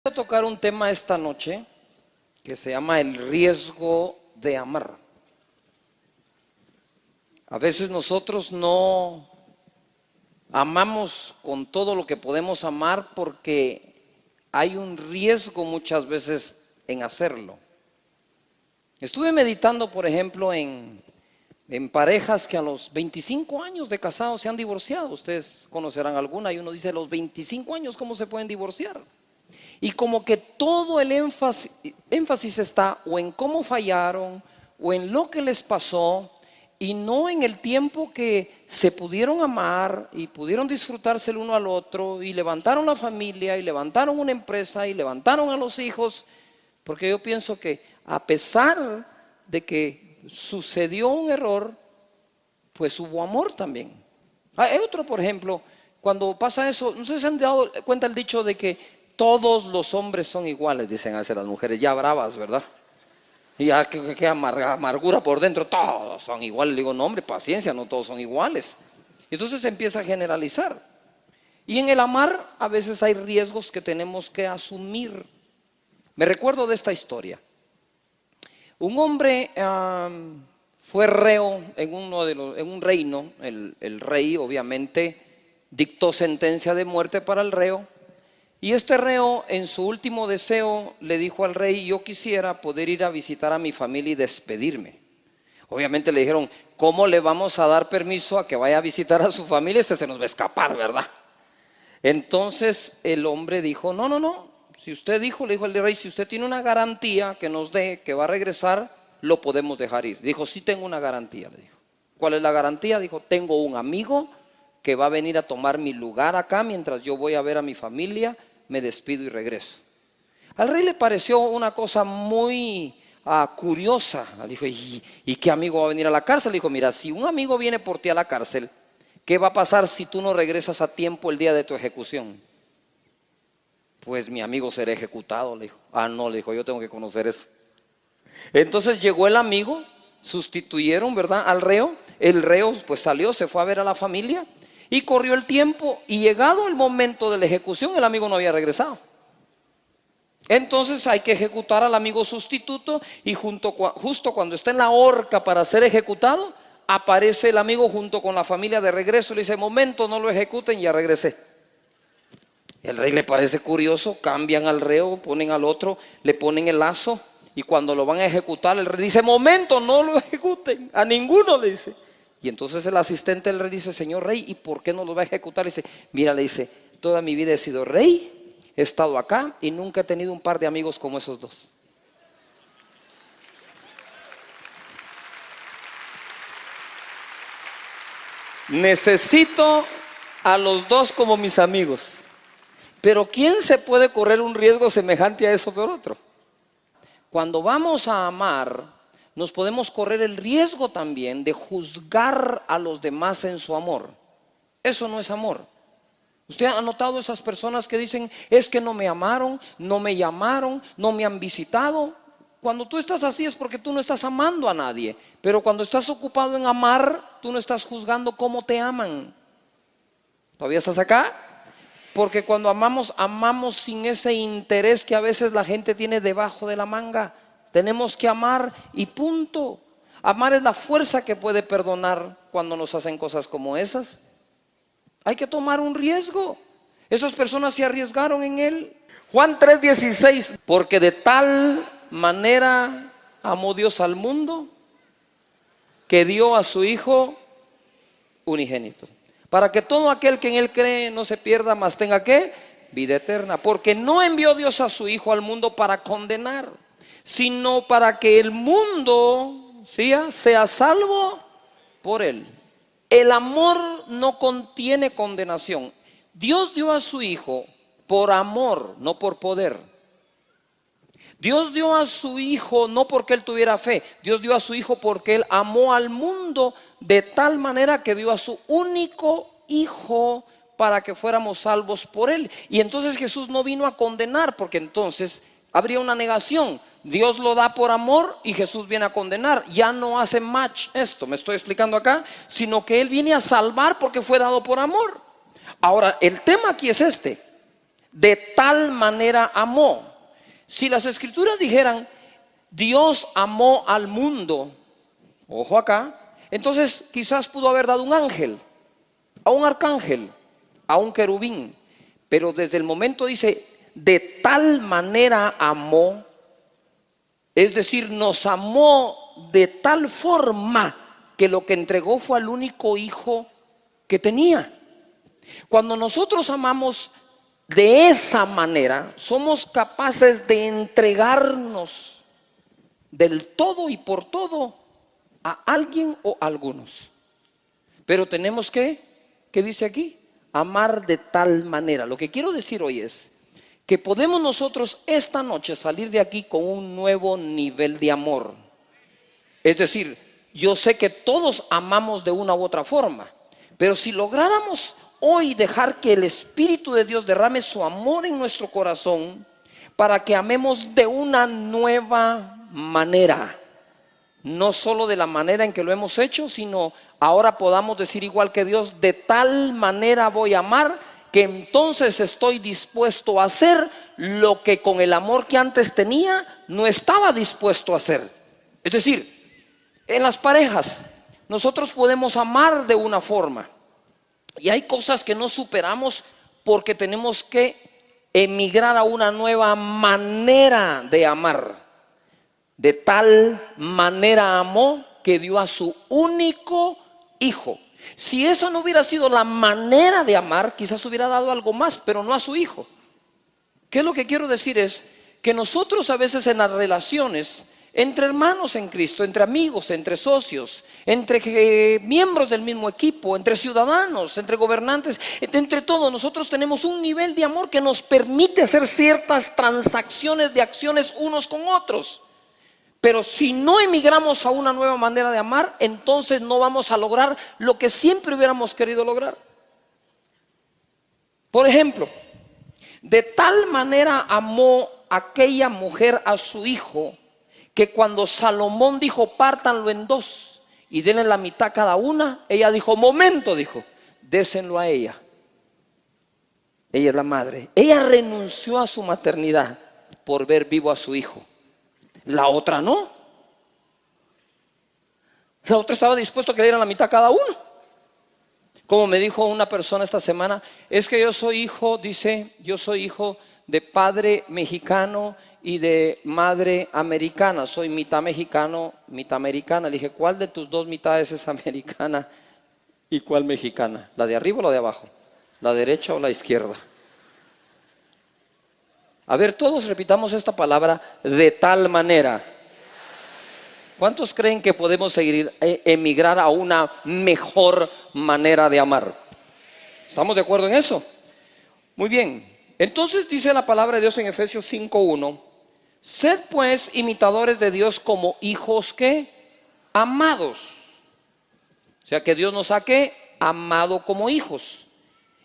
Voy a tocar un tema esta noche que se llama el riesgo de amar. A veces nosotros no amamos con todo lo que podemos amar porque hay un riesgo muchas veces en hacerlo. Estuve meditando, por ejemplo, en parejas que a los 25 años de casados se han divorciado. Ustedes conocerán alguna y uno dice, a los 25 años, ¿cómo se pueden divorciar? Y como que todo el énfasis está o en cómo fallaron o en lo que les pasó y no en el tiempo que se pudieron amar y pudieron disfrutarse el uno al otro y levantaron la familia y levantaron una empresa y levantaron a los hijos. Porque yo pienso que a pesar de que sucedió un error, pues hubo amor también. Hay otro, por ejemplo, cuando pasa eso, no sé si se han dado cuenta el dicho de que todos los hombres son iguales, dicen a veces las mujeres, ya bravas, ¿verdad? Y ya que amargura por dentro, todos son iguales. Le digo, no hombre, paciencia, no todos son iguales. Y entonces se empieza a generalizar. Y en el amar a veces hay riesgos que tenemos que asumir. Me recuerdo de esta historia. Un hombre fue reo en un reino. El rey obviamente dictó sentencia de muerte para el reo. Y este reo en su último deseo le dijo al rey, yo quisiera poder ir a visitar a mi familia y despedirme. Obviamente le dijeron, ¿cómo le vamos a dar permiso a que vaya a visitar a su familia? Se nos va a escapar, ¿verdad? Entonces el hombre dijo, no. Si usted dijo, le dijo el rey, si usted tiene una garantía que nos dé que va a regresar, lo podemos dejar ir. Dijo, sí tengo una garantía, le dijo. ¿Cuál es la garantía? Dijo, tengo un amigo que va a venir a tomar mi lugar acá mientras yo voy a ver a mi familia, me despido y regreso. Al rey le pareció una cosa muy curiosa. Dijo, ¿y qué amigo va a venir a la cárcel? Dijo, mira, si un amigo viene por ti a la cárcel, ¿qué va a pasar si tú no regresas a tiempo el día de tu ejecución? Pues mi amigo será ejecutado, le dijo. No, le dijo, yo tengo que conocer eso. Entonces llegó el amigo, sustituyeron, ¿verdad?, al reo. El reo pues salió, se fue a ver a la familia y corrió el tiempo y llegado el momento de la ejecución el amigo no había regresado. Entonces hay que ejecutar al amigo sustituto y justo cuando está en la horca para ser ejecutado, aparece el amigo junto con la familia de regreso y le dice, momento, no lo ejecuten, ya regresé. El rey le parece curioso, cambian al reo, ponen al otro, le ponen el lazo y cuando lo van a ejecutar el rey dice, momento, no lo ejecuten, a ninguno, le dice. Y entonces el asistente del rey dice, señor rey, ¿y por qué no lo va a ejecutar? Le dice, mira, le dice, toda mi vida he sido rey, he estado acá y nunca he tenido un par de amigos como esos dos. Necesito a los dos como mis amigos. Pero ¿quién se puede correr un riesgo semejante a eso por otro? Cuando vamos a amar, nos podemos correr el riesgo también de juzgar a los demás en su amor. Eso no es amor. ¿Usted ha notado esas personas que dicen, es que no me amaron, no me llamaron, no me han visitado? Cuando tú estás así es porque tú no estás amando a nadie. Pero cuando estás ocupado en amar, tú no estás juzgando cómo te aman. ¿Todavía estás acá? Porque cuando amamos, amamos sin ese interés que a veces la gente tiene debajo de la manga. Tenemos que amar y punto. Amar es la fuerza que puede perdonar cuando nos hacen cosas como esas. Hay que tomar un riesgo. Esas personas se arriesgaron en él. Juan 3:16, porque de tal manera amó Dios al mundo que dio a su Hijo unigénito, para que todo aquel que en él cree no se pierda, mas tenga ¿qué? Vida eterna. Porque no envió Dios a su Hijo al mundo para condenar, sino para que el mundo sea salvo por él. El amor no contiene condenación. Dios dio a su Hijo por amor, no por poder. Dios dio a su Hijo no porque él tuviera fe. Dios dio a su Hijo porque él amó al mundo de tal manera que dio a su único Hijo para que fuéramos salvos por él. Y entonces Jesús no vino a condenar, porque entonces habría una negación. Dios lo da por amor y Jesús viene a condenar. Ya no hace match esto, me estoy explicando acá, sino que él viene a salvar porque fue dado por amor. Ahora, el tema aquí es este. De tal manera amó. Si las escrituras dijeran, Dios amó al mundo, ojo acá, entonces quizás pudo haber dado un ángel, a un arcángel, a un querubín. Pero desde el momento dice, de tal manera amó, es decir, nos amó de tal forma que lo que entregó fue al único hijo que tenía. Cuando nosotros amamos de esa manera, somos capaces de entregarnos del todo y por todo a alguien o a algunos. Pero tenemos que, ¿qué dice aquí? Amar de tal manera. Lo que quiero decir hoy es que podemos nosotros esta noche salir de aquí con un nuevo nivel de amor. Es decir, yo sé que todos amamos de una u otra forma, pero si lográramos hoy dejar que el Espíritu de Dios derrame su amor en nuestro corazón para que amemos de una nueva manera, no solo de la manera en que lo hemos hecho, sino ahora podamos decir igual que Dios, de tal manera voy a amar que entonces estoy dispuesto a hacer lo que con el amor que antes tenía no estaba dispuesto a hacer. Es decir, en las parejas nosotros podemos amar de una forma y hay cosas que no superamos porque tenemos que emigrar a una nueva manera de amar. De tal manera amó que dio a su único hijo. Si esa no hubiera sido la manera de amar, quizás hubiera dado algo más, pero no a su hijo. ¿Qué es lo que quiero decir? Es que nosotros a veces en las relaciones entre hermanos en Cristo, entre amigos, entre socios, entre miembros del mismo equipo, entre ciudadanos, entre gobernantes, entre todos nosotros tenemos un nivel de amor que nos permite hacer ciertas transacciones de acciones unos con otros. Pero si no emigramos a una nueva manera de amar, entonces no vamos a lograr lo que siempre hubiéramos querido lograr. Por ejemplo, de tal manera amó aquella mujer a su hijo que cuando Salomón dijo pártanlo en dos y denle la mitad cada una, ella dijo momento, dijo, désenlo a ella. Ella es la madre. Ella renunció a su maternidad por ver vivo a su hijo. La otra no. La otra estaba dispuesta a que le dieran la mitad cada uno. Como me dijo una persona esta semana, es que yo soy hijo, dice, yo soy hijo de padre mexicano y de madre americana. Soy mitad mexicano, mitad americana. Le dije, ¿cuál de tus dos mitades es americana y cuál mexicana? ¿La de arriba o la de abajo? ¿La derecha o la izquierda? A ver, todos repitamos esta palabra, de tal manera. ¿Cuántos creen que podemos emigrar a una mejor manera de amar? ¿Estamos de acuerdo en eso? Muy bien. Entonces dice la palabra de Dios en Efesios 5:1, sed pues imitadores de Dios como hijos que amados. O sea que Dios nos ha amado como hijos.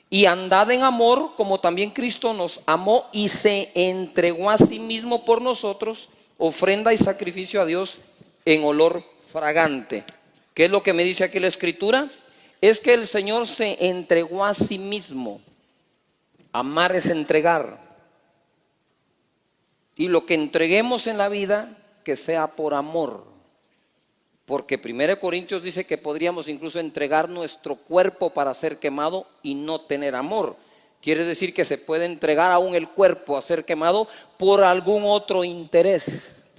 Y andad en amor como también Cristo nos amó y se entregó a sí mismo por nosotros, ofrenda y sacrificio a Dios en olor fragante. ¿Qué es lo que me dice aquí la Escritura? Es que el Señor se entregó a sí mismo. Amar es entregar. Y lo que entreguemos en la vida, que sea por amor. Porque 1 Corintios dice que podríamos incluso entregar nuestro cuerpo para ser quemado y no tener amor. Quiere decir que se puede entregar aún el cuerpo a ser quemado por algún otro interés.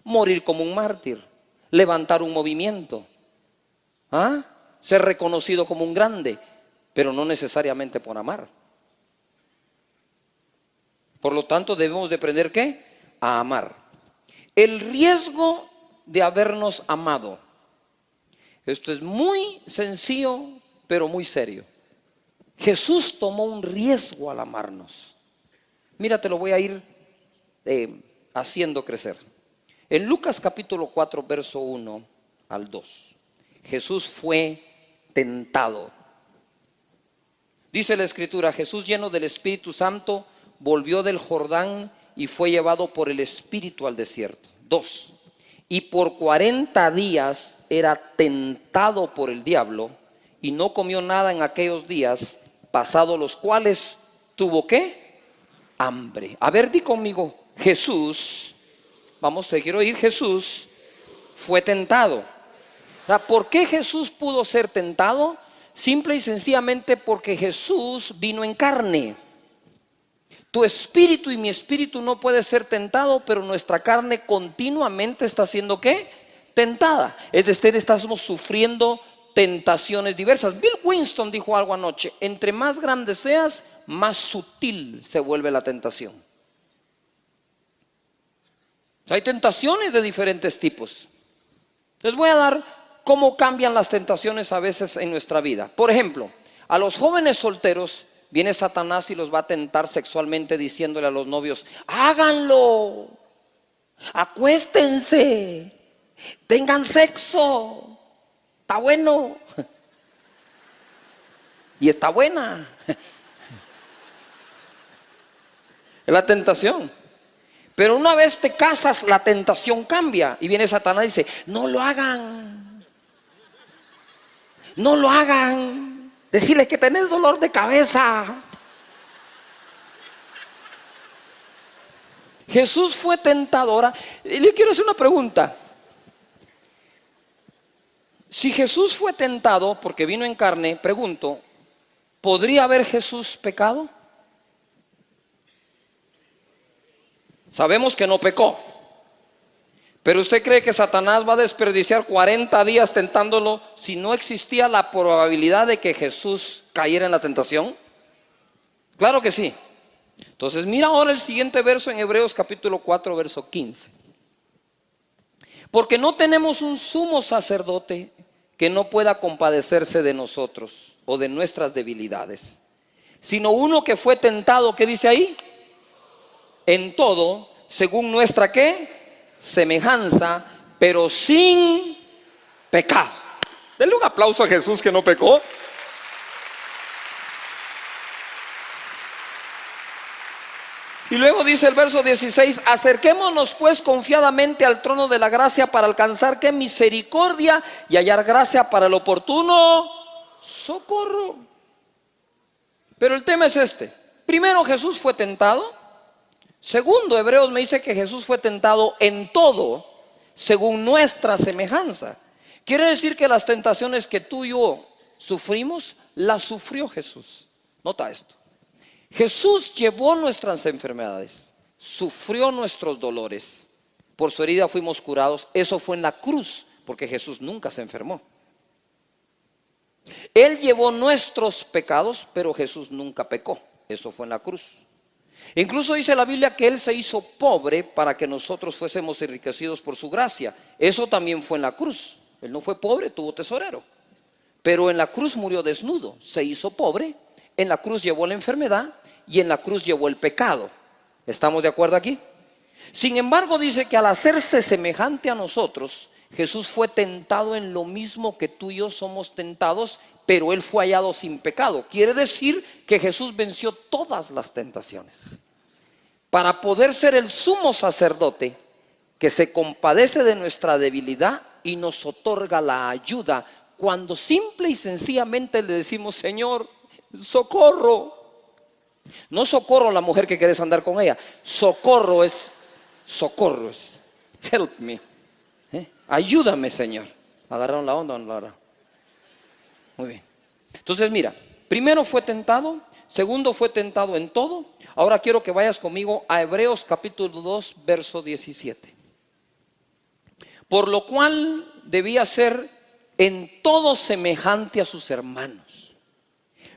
Morir como un mártir, levantar un movimiento, ser reconocido como un grande, pero no necesariamente por amar. Por lo tanto, debemos de aprender ¿qué? A amar. El riesgo de habernos amado. Esto es muy sencillo, pero muy serio. Jesús tomó un riesgo al amarnos. Mira, te lo voy a ir haciendo crecer. En Lucas capítulo 4, verso 1 al 2, Jesús fue tentado. Dice la Escritura, Jesús lleno del Espíritu Santo volvió del Jordán y fue llevado por el Espíritu al desierto. 2. Y por 40 días era tentado por el diablo y no comió nada en aquellos días, pasados los cuales tuvo ¿qué? hambre. A ver, di conmigo, Jesús, vamos, te quiero oír, Jesús fue tentado. ¿Por qué Jesús pudo ser tentado? Simple y sencillamente porque Jesús vino en carne. Tu espíritu y mi espíritu no puede ser tentado, pero nuestra carne continuamente está siendo ¿qué? Tentada. Es decir, estamos sufriendo tentaciones diversas. Bill Winston dijo algo anoche: entre más grande seas, más sutil se vuelve la tentación. Hay tentaciones de diferentes tipos. Les voy a dar cómo cambian las tentaciones a veces en nuestra vida. Por ejemplo, a los jóvenes solteros viene Satanás y los va a tentar sexualmente diciéndole a los novios: háganlo, acuéstense, tengan sexo, está bueno. Y está buena. Es la tentación. Pero una vez te casas, la tentación cambia. Y viene Satanás y dice: no lo hagan, no lo hagan. Decirle que tenés dolor de cabeza. Jesús fue tentado. Ahora, le quiero hacer una pregunta. Si Jesús fue tentado porque vino en carne, pregunto, ¿podría haber Jesús pecado? Sabemos que no pecó. Pero ¿usted cree que Satanás va a desperdiciar 40 días tentándolo si no existía la probabilidad de que Jesús cayera en la tentación? Claro que sí. Entonces mira ahora el siguiente verso en Hebreos capítulo 4 verso 15. Porque no tenemos un sumo sacerdote que no pueda compadecerse de nosotros o de nuestras debilidades, sino uno que fue tentado, ¿qué dice ahí? En todo, según nuestra ¿qué? Semejanza, pero sin pecado. Denle un aplauso a Jesús que no pecó. Y luego dice el verso 16: acerquémonos pues confiadamente al trono de la gracia para alcanzar ¿qué? Misericordia y hallar gracia para el oportuno socorro. Pero el tema es este: primero, Jesús fue tentado. Segundo, Hebreos me dice que Jesús fue tentado en todo según nuestra semejanza. Quiere decir que las tentaciones que tú y yo sufrimos, las sufrió Jesús. Nota esto: Jesús llevó nuestras enfermedades, sufrió nuestros dolores, por su herida fuimos curados. Eso fue en la cruz, porque Jesús nunca se enfermó. Él llevó nuestros pecados, pero Jesús nunca pecó. Eso fue en la cruz. Incluso dice la Biblia que Él se hizo pobre para que nosotros fuésemos enriquecidos por su gracia. Eso también fue en la cruz. Él no fue pobre, tuvo tesorero. Pero en la cruz murió desnudo, se hizo pobre. En la cruz llevó la enfermedad y en la cruz llevó el pecado. ¿Estamos de acuerdo aquí? Sin embargo, dice que al hacerse semejante a nosotros, Jesús fue tentado en lo mismo que tú y yo somos tentados, pero Él fue hallado sin pecado. Quiere decir que Jesús venció todas las tentaciones para poder ser el sumo sacerdote que se compadece de nuestra debilidad y nos otorga la ayuda cuando simple y sencillamente le decimos: Señor, socorro. No socorro a la mujer que querés andar con ella. Socorro es help me. Ayúdame, Señor. ¿Agarraron la onda o no la agarraron? Muy bien. Entonces mira, primero fue tentado, segundo fue tentado en todo. Ahora quiero que vayas conmigo a Hebreos capítulo 2 verso 17. Por lo cual debía ser en todo semejante a sus hermanos,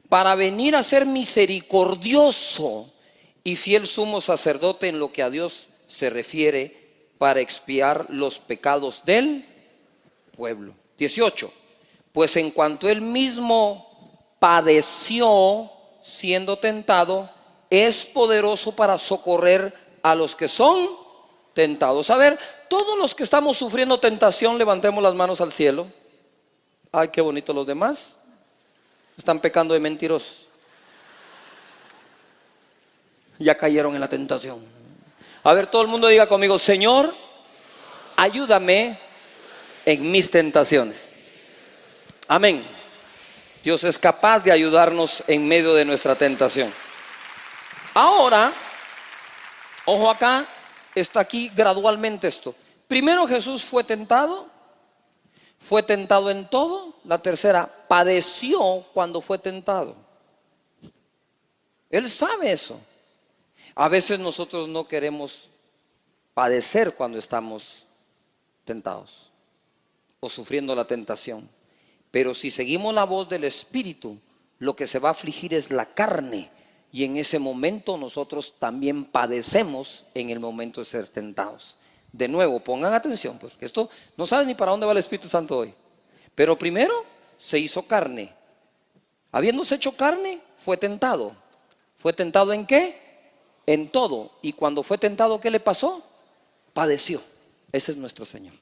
para venir a ser misericordioso y fiel sumo sacerdote en lo que a Dios se refiere, para expiar los pecados del pueblo. 18. Pues en cuanto Él mismo padeció siendo tentado, es poderoso para socorrer a los que son tentados. A ver, todos los que estamos sufriendo tentación, levantemos las manos al cielo. Ay, qué bonito. Los demás están pecando de mentirosos. Ya cayeron en la tentación. A ver, todo el mundo diga conmigo: Señor, ayúdame en mis tentaciones. Amén. Dios es capaz de ayudarnos en medio de nuestra tentación. Ahora, Ojo acá, está aquí gradualmente esto. Primero Jesús fue tentado en todo. La tercera, padeció cuando fue tentado. Él sabe eso. A veces nosotros no queremos padecer cuando estamos tentados o sufriendo la tentación. Pero si seguimos la voz del Espíritu, lo que se va a afligir es la carne. Y en ese momento nosotros también padecemos en el momento de ser tentados. De nuevo, pongan atención, porque esto no saben ni para dónde va el Espíritu Santo hoy. Pero primero se hizo carne. Habiéndose hecho carne, fue tentado. ¿Fue tentado en qué? En todo. Y cuando fue tentado, ¿qué le pasó? Padeció. Ese es nuestro Señor,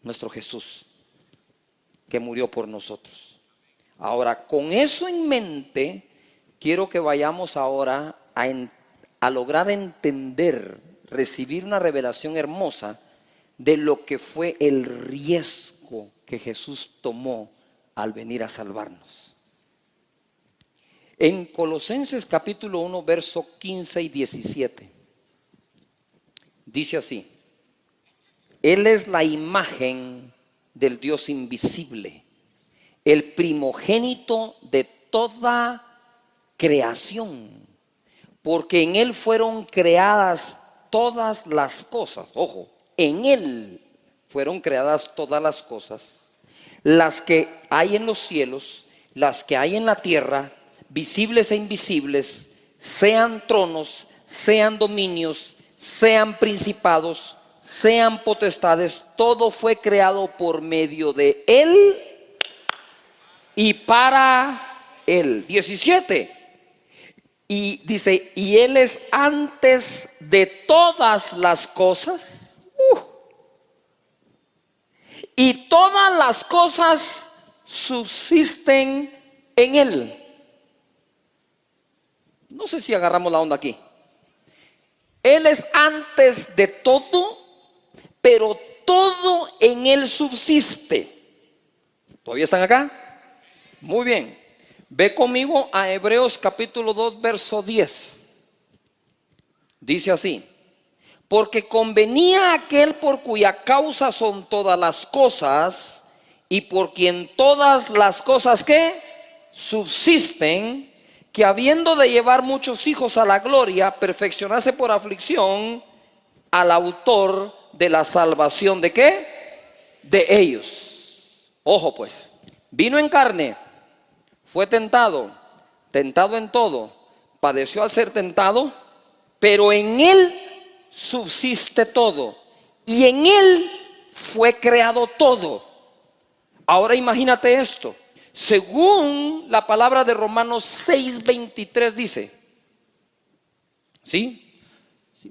nuestro Jesús, que murió por nosotros. Ahora, con eso en mente, quiero que vayamos ahora a lograr entender, recibir una revelación hermosa de lo que fue el riesgo que Jesús tomó al venir a salvarnos. En Colosenses capítulo 1, verso 15 y 17, dice así: Él es la imagen del Dios invisible, el primogénito de toda creación, porque en Él fueron creadas todas las cosas. Ojo, en Él fueron creadas todas las cosas, las que hay en los cielos, las que hay en la tierra, visibles e invisibles, sean tronos, sean dominios, sean principados, sean potestades. Todo fue creado por medio de Él y para Él. 17. Y dice, y Él es antes de todas las cosas. Y todas las cosas subsisten en Él. No sé si agarramos la onda aquí. Él es antes de todo, pero todo en Él subsiste. ¿Todavía están acá? Muy bien. Ve conmigo a Hebreos capítulo 2, verso 10. Dice así: porque convenía aquel por cuya causa son todas las cosas, y por quien todas las cosas que subsisten, que habiendo de llevar muchos hijos a la gloria, perfeccionase por aflicción al autor de la salvación. ¿De qué? De ellos. Ojo pues, vino en carne, fue tentado, tentado en todo, padeció al ser tentado, pero en Él subsiste todo y en Él fue creado todo. Ahora imagínate esto. Según la palabra de Romanos 6:23 dice, ¿sí?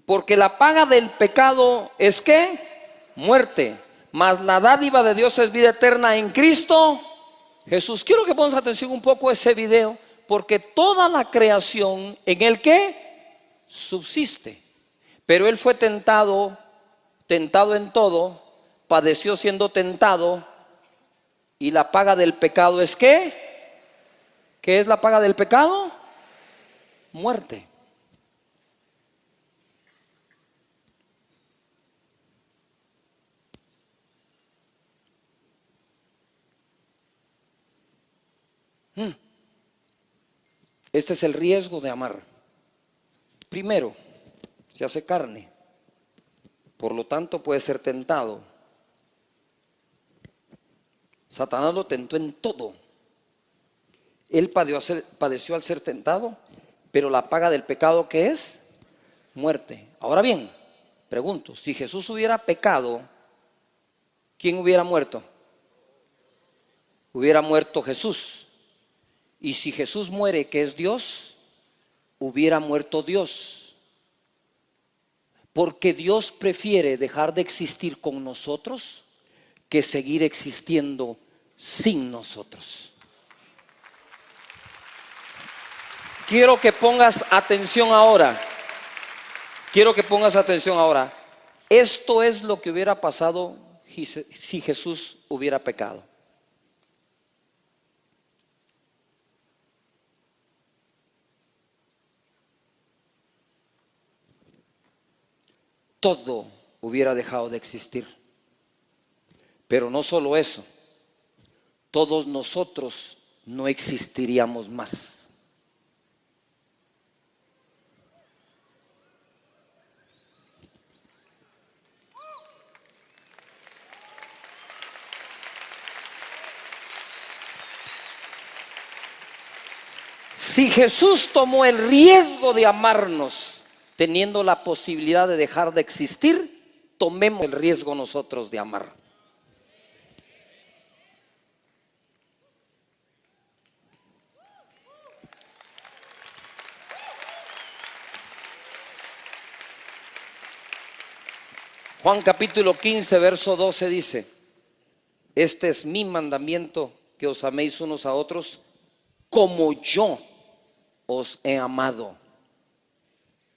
Porque la paga del pecado es ¿qué? Muerte, mas la dádiva de Dios es vida eterna en Cristo Jesús. Quiero que pongas atención un poco a ese video, porque toda la creación en el que subsiste, pero Él fue tentado, tentado en todo, padeció siendo tentado, y la paga del pecado es ¿qué? ¿Qué es la paga del pecado? Muerte. Este es el riesgo de amar. Primero, se hace carne, por lo tanto puede ser tentado. Satanás lo tentó en todo. Él padeció al ser tentado, pero la paga del pecado ¿qué es? Muerte. Ahora bien, pregunto, si Jesús hubiera pecado, ¿quién hubiera muerto? Hubiera muerto Jesús. Y si Jesús muere, que es Dios, hubiera muerto Dios. Porque Dios prefiere dejar de existir con nosotros que seguir existiendo sin nosotros. Quiero que pongas atención ahora. Quiero que pongas atención ahora. Esto es lo que hubiera pasado si Jesús hubiera pecado. todo hubiera dejado de existir. Pero no solo eso, todos nosotros no existiríamos más. Si Jesús tomó el riesgo de amarnos, teniendo la posibilidad de dejar de existir, tomemos el riesgo nosotros de amar. Juan capítulo 15, verso 12 dice: este es mi mandamiento, que os améis unos a otros como yo os he amado.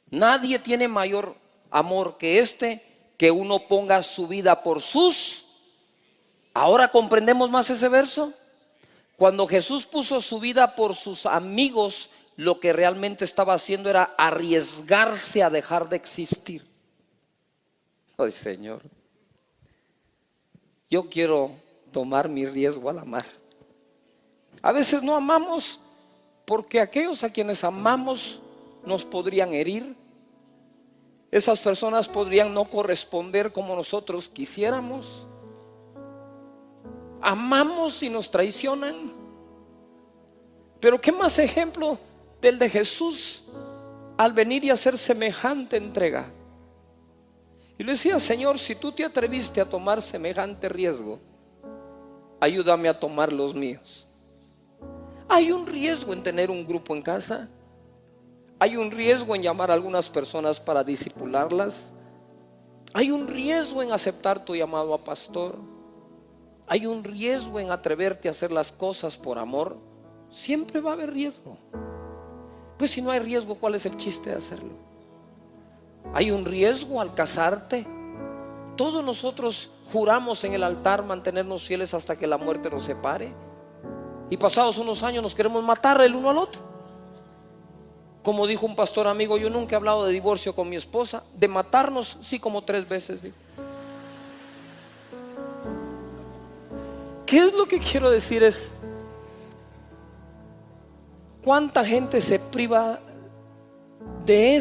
Nadie tiene mayor amor que este, que uno ponga su vida por sus. Ahora comprendemos más ese verso. Cuando Jesús puso su vida por sus amigos, lo que realmente estaba haciendo era arriesgarse a dejar de existir. Ay, Señor, yo quiero tomar mi riesgo al amar. A veces no amamos porque aquellos a quienes amamos nos podrían herir. Esas personas podrían no corresponder como nosotros quisiéramos. Amamos y nos traicionan. Pero qué más ejemplo del de Jesús al venir y hacer semejante entrega. Y le decía: Señor, si tú te atreviste a tomar semejante riesgo, ayúdame a tomar los míos. Hay un riesgo en tener un grupo en casa. Hay un riesgo en llamar a algunas personas para discipularlas. Hay un riesgo en aceptar tu llamado a pastor. Hay un riesgo en atreverte a hacer las cosas por amor. Siempre va a haber riesgo. Pues si no hay riesgo, ¿cuál es el chiste de hacerlo? Hay un riesgo al casarte. Todos nosotros juramos en el altar mantenernos fieles hasta que la muerte nos separe. Y pasados unos años nos queremos matar el uno al otro. Como dijo un pastor amigo: yo nunca he hablado de divorcio con mi esposa. De matarnos, sí, como 3 veces. ¿Sí? ¿Qué es lo que quiero decir? Es cuánta gente se priva de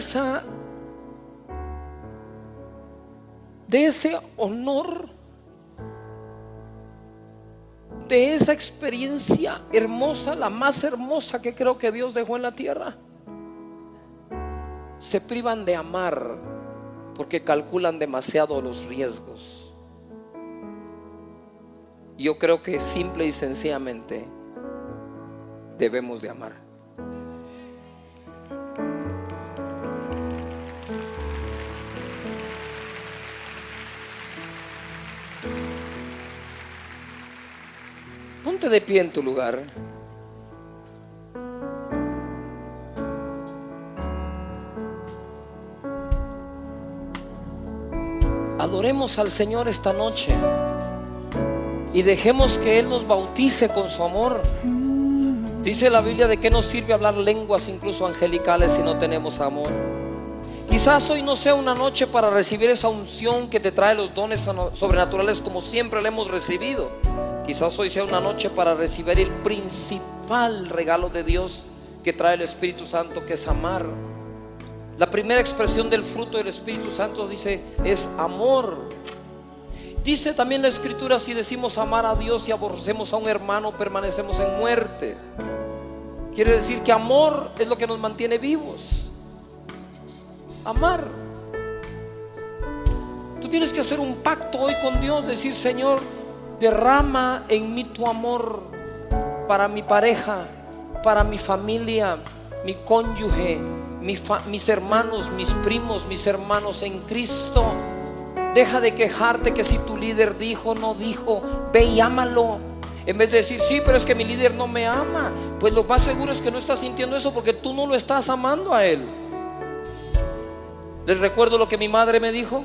ese honor, de esa experiencia hermosa, la más hermosa que creo que Dios dejó en la tierra. Se privan de amar porque calculan demasiado los riesgos. Yo creo que simple y sencillamente debemos de amar. Ponte de pie en tu lugar. Adoremos al Señor esta noche y dejemos que Él nos bautice con su amor. Dice la Biblia: ¿de qué nos sirve hablar lenguas incluso angelicales si no tenemos amor? Quizás hoy no sea una noche para recibir esa unción que te trae los dones sobrenaturales como siempre la hemos recibido. Quizás hoy sea una noche para recibir el principal regalo de Dios que trae el Espíritu Santo, que es amar. La primera expresión del fruto del Espíritu Santo, dice, es amor. Dice también la Escritura: si decimos amar a Dios y aborrecemos a un hermano, permanecemos en muerte. Quiere decir que amor es lo que nos mantiene vivos. Amar. Tú tienes que hacer un pacto hoy con Dios, decir: Señor, derrama en mí tu amor para mi pareja, para mi familia, mi cónyuge, mis hermanos, mis primos, mis hermanos en Cristo. Deja de quejarte que si tu líder dijo, no dijo. Ve y ámalo. En vez de decir: sí, pero es que mi líder no me ama. Pues lo más seguro es que no estás sintiendo eso porque tú no lo estás amando a él. Les recuerdo lo que mi madre me dijo.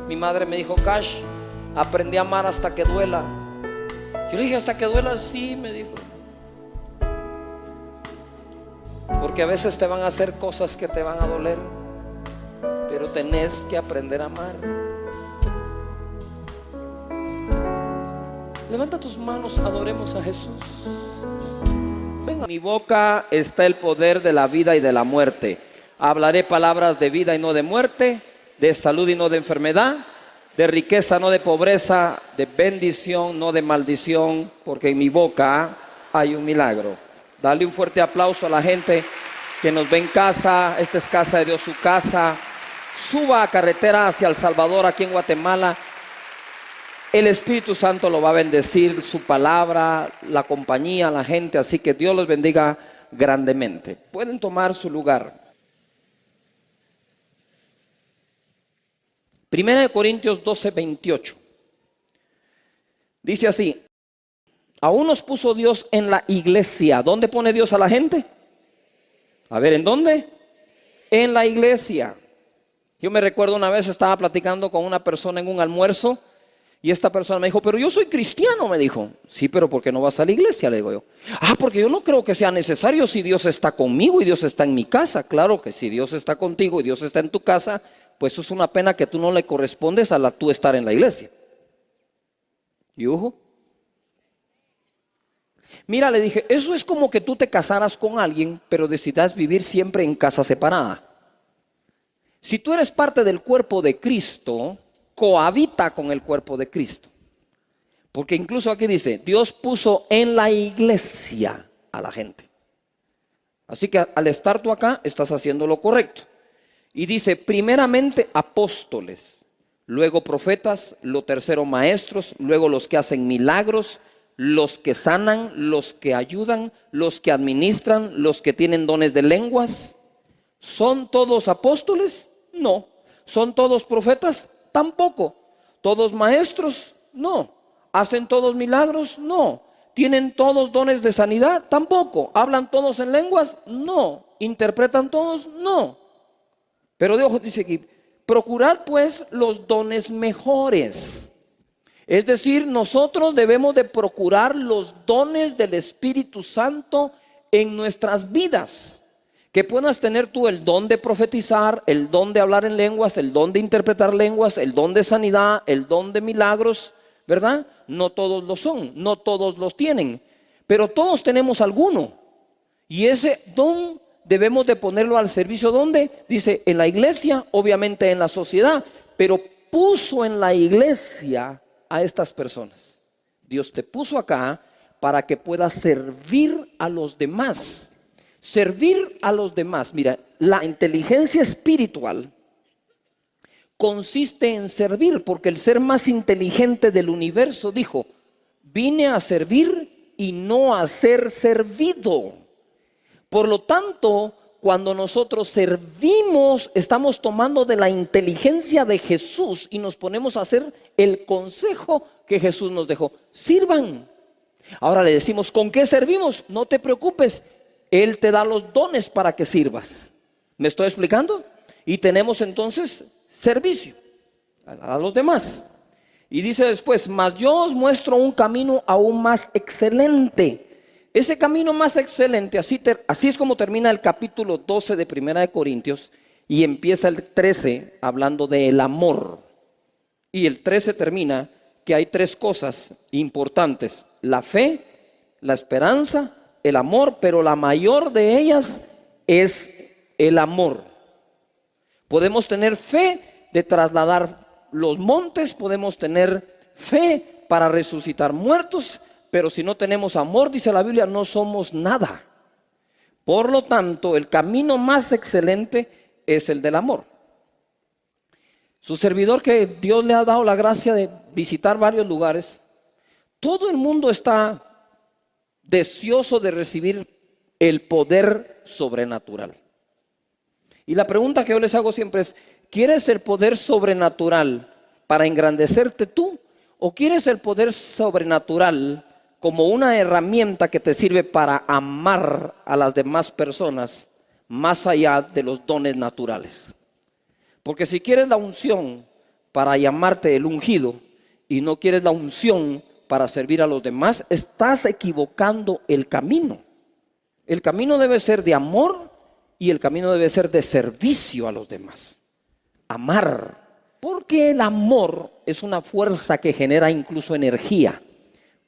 Mi madre me dijo: Cash, aprendí a amar hasta que duela. Yo le dije: ¿hasta que duela? Sí, me dijo. Porque a veces te van a hacer cosas que te van a doler. pero tenés que aprender a amar. Levanta tus manos, adoremos a Jesús. Venga. En mi boca está el poder de la vida y de la muerte. Hablaré palabras de vida y no de muerte, de salud y no de enfermedad, de riqueza no de pobreza, de bendición no de maldición, porque en mi boca hay un milagro. Dale un fuerte aplauso a la gente que nos ve en casa. Esta es casa de Dios, su casa. Suba a carretera hacia El Salvador, aquí en Guatemala. El Espíritu Santo lo va a bendecir, su palabra, la compañía, la gente. Así que Dios los bendiga grandemente. Pueden tomar su lugar. 1 Corintios 12:28. Dice así: aún nos puso Dios en la iglesia. ¿Dónde pone Dios a la gente? A ver, ¿en dónde? En la iglesia. Yo me recuerdo una vez estaba platicando con una persona en un almuerzo y esta persona me dijo, pero yo soy cristiano, me dijo. Sí, pero ¿por qué no vas a la iglesia? Le digo yo. Porque yo no creo que sea necesario si Dios está conmigo y Dios está en mi casa. Claro que si Dios está contigo y Dios está en tu casa, pues es una pena que tú no le correspondes a tú estar en la iglesia. ¿Y ojo? Mira, le dije, eso es como que tú te casaras con alguien, pero decidas vivir siempre en casa separada. Si tú eres parte del cuerpo de Cristo, cohabita con el cuerpo de Cristo. Porque incluso aquí dice, Dios puso en la iglesia a la gente. Así que al estar tú acá, estás haciendo lo correcto. Y dice, primeramente apóstoles, luego profetas, lo tercero maestros, luego los que hacen milagros, los que sanan, los que ayudan, los que administran, los que tienen dones de lenguas. ¿Son todos apóstoles? No. ¿Son todos profetas? Tampoco. ¿Todos maestros? No. ¿Hacen todos milagros? No. ¿Tienen todos dones de sanidad? Tampoco. ¿Hablan todos en lenguas? No. ¿Interpretan todos? No. Pero de ojo dice aquí, procurad pues los dones mejores. Es decir, nosotros debemos de procurar los dones del Espíritu Santo en nuestras vidas. Que puedas tener tú el don de profetizar, el don de hablar en lenguas, el don de interpretar lenguas, el don de sanidad, el don de milagros, ¿verdad? No todos lo son, no todos los tienen, pero todos tenemos alguno. Y ese don debemos de ponerlo al servicio, ¿dónde? Dice, en la iglesia, obviamente en la sociedad, pero puso en la iglesia a estas personas. Dios te puso acá para que puedas servir a los demás. Servir a los demás. Mira, la inteligencia espiritual consiste en servir, porque el ser más inteligente del universo dijo, vine a servir y no a ser servido. Por lo tanto, cuando nosotros servimos, estamos tomando de la inteligencia de Jesús y nos ponemos a hacer el consejo que Jesús nos dejó. Sirvan. Ahora le decimos, ¿con qué servimos? No te preocupes, Él te da los dones para que sirvas. ¿Me estoy explicando? Y tenemos entonces servicio a los demás. Y dice después, mas yo os muestro un camino aún más excelente. Ese camino más excelente, así es como termina el capítulo 12 de 1 Corintios y empieza el 13 hablando del amor. Y el 13 termina que hay tres cosas importantes: la fe, la esperanza, el amor, pero la mayor de ellas es el amor. Podemos tener fe de trasladar los montes, podemos tener fe para resucitar muertos, pero si no tenemos amor, dice la Biblia, no somos nada. Por lo tanto, el camino más excelente es el del amor. Su servidor, que Dios le ha dado la gracia de visitar varios lugares, todo el mundo está deseoso de recibir el poder sobrenatural. Y la pregunta que yo les hago siempre es, ¿quieres el poder sobrenatural para engrandecerte tú? ¿O quieres el poder sobrenatural como una herramienta que te sirve para amar a las demás personas más allá de los dones naturales? Porque si quieres la unción para llamarte el ungido y no quieres la unción para servir a los demás, estás equivocando el camino. El camino debe ser de amor y el camino debe ser de servicio a los demás. amar. Porque el amor es una fuerza que genera incluso energía.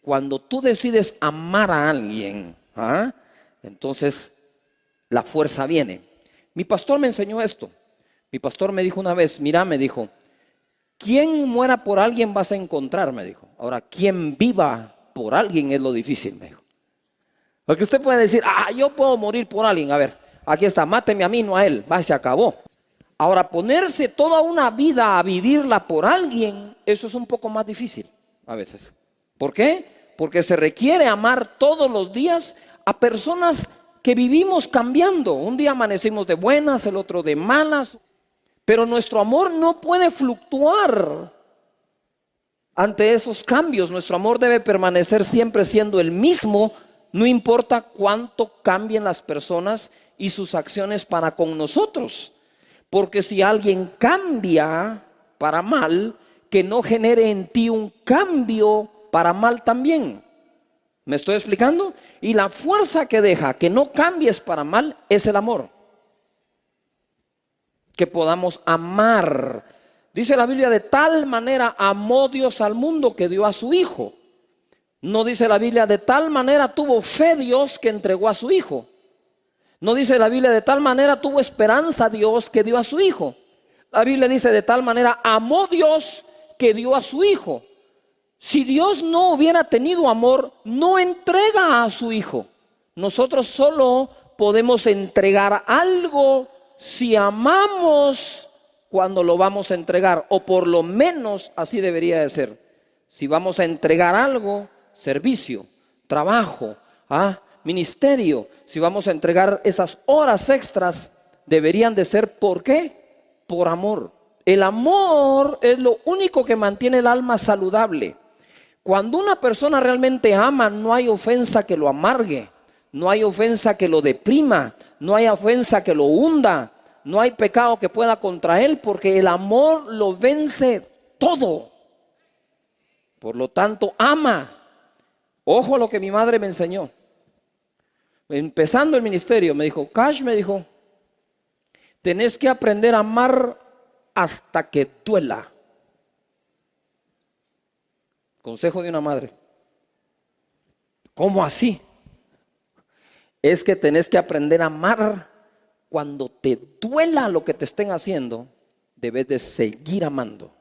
Cuando tú decides amar a alguien, entonces la fuerza viene. Mi pastor me enseñó esto. Mi pastor me dijo una vez, mira, me dijo, quien muera por alguien vas a encontrar, me dijo. Ahora, quien viva por alguien es lo difícil, me dijo. Porque usted puede decir, yo puedo morir por alguien. A ver, aquí está, máteme a mí, no a él. Va, se acabó. Ahora, ponerse toda una vida a vivirla por alguien, eso es un poco más difícil a veces. ¿Por qué? Porque se requiere amar todos los días a personas que vivimos cambiando. Un día amanecimos de buenas, el otro de malas. Pero nuestro amor no puede fluctuar ante esos cambios. Nuestro amor debe permanecer siempre siendo el mismo, no importa cuánto cambien las personas y sus acciones para con nosotros. Porque si alguien cambia para mal, que no genere en ti un cambio para mal también. ¿Me estoy explicando? Y la fuerza que deja que no cambies para mal es el amor. Que podamos amar. Dice la Biblia, de tal manera amó Dios al mundo que dio a su Hijo. No dice la Biblia, de tal manera tuvo fe Dios que entregó a su Hijo. No dice la Biblia, de tal manera tuvo esperanza Dios que dio a su Hijo. La Biblia dice, de tal manera amó Dios que dio a su Hijo. Si Dios no hubiera tenido amor, no entrega a su Hijo. Nosotros solo podemos entregar algo si amamos cuando lo vamos a entregar. O por lo menos así debería de ser. Si vamos a entregar algo, servicio, trabajo, ministerio, si vamos a entregar esas horas extras, deberían de ser, ¿por qué? Por amor. El amor es lo único que mantiene el alma saludable. Cuando una persona realmente ama, no hay ofensa que lo amargue, no hay ofensa que lo deprima, no hay ofensa que lo hunda, no hay pecado que pueda contra él, porque el amor lo vence todo. Por lo tanto, ama. Ojo a lo que mi madre me enseñó. Empezando el ministerio, me dijo, Cash, me dijo, tenés que aprender a amar hasta que duela. Consejo de una madre. ¿Cómo así? Es que tenés que aprender a amar cuando te duela lo que te estén haciendo, debes de seguir amando.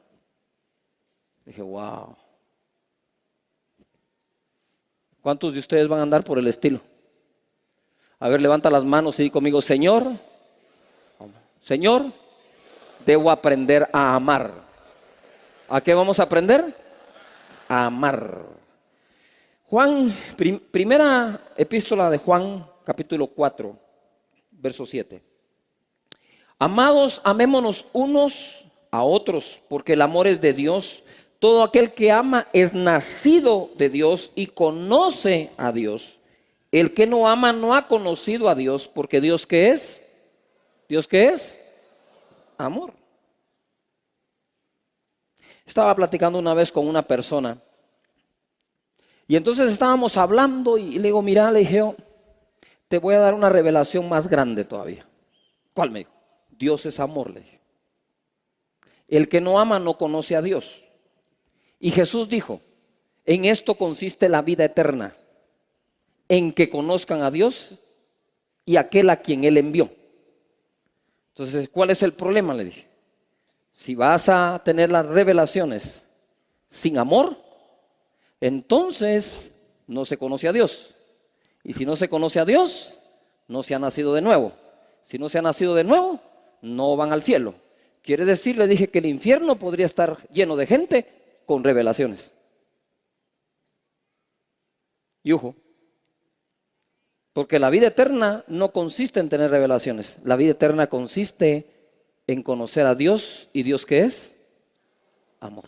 Dije, wow. ¿Cuántos de ustedes van a andar por el estilo? A ver, levanta las manos y di conmigo, Señor, debo aprender a amar. ¿A qué vamos a aprender? A amar. Juan, primera epístola de Juan, capítulo 4, verso 7. Amados, amémonos unos a otros, porque el amor es de Dios. Todo aquel que ama es nacido de Dios y conoce a Dios. El que no ama no ha conocido a Dios, porque Dios ¿qué es? ¿Dios qué es? Amor. Estaba platicando una vez con una persona y entonces estábamos hablando y le digo, mira, le dije yo, te voy a dar una revelación más grande todavía. ¿Cuál? Me dijo, Dios es amor, le dije. El que no ama no conoce a Dios. Y Jesús dijo, en esto consiste la vida eterna, en que conozcan a Dios y aquel a quien Él envió. Entonces, ¿cuál es el problema? Le dije. Si vas a tener las revelaciones sin amor, entonces no se conoce a Dios. Y si no se conoce a Dios, no se ha nacido de nuevo. Si no se ha nacido de nuevo, no van al cielo. Quiere decir, le dije, que el infierno podría estar lleno de gente con revelaciones. Y ojo, porque la vida eterna no consiste en tener revelaciones. La vida eterna consiste en conocer a Dios. ¿Y Dios qué es? Amor.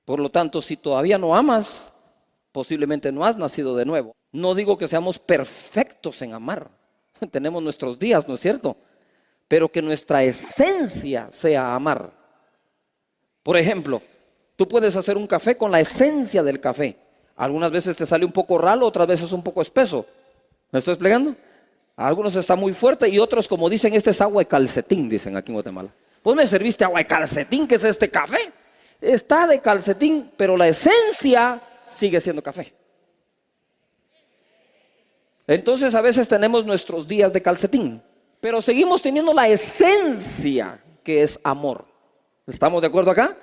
Por lo tanto, si todavía no amas, posiblemente no has nacido de nuevo. No digo que seamos perfectos en amar. Tenemos nuestros días, ¿no es cierto? Pero que nuestra esencia sea amar. Por ejemplo, tú puedes hacer un café con la esencia del café. Algunas veces te sale un poco ralo, otras veces un poco espeso. ¿Me estoy explicando? A algunos está muy fuerte y otros, como dicen, este es agua de calcetín, dicen aquí en Guatemala. Vos me serviste agua de calcetín, ¿qué es este café? Está de calcetín, pero la esencia sigue siendo café. Entonces a veces tenemos nuestros días de calcetín, pero seguimos teniendo la esencia que es amor. ¿Estamos de acuerdo acá?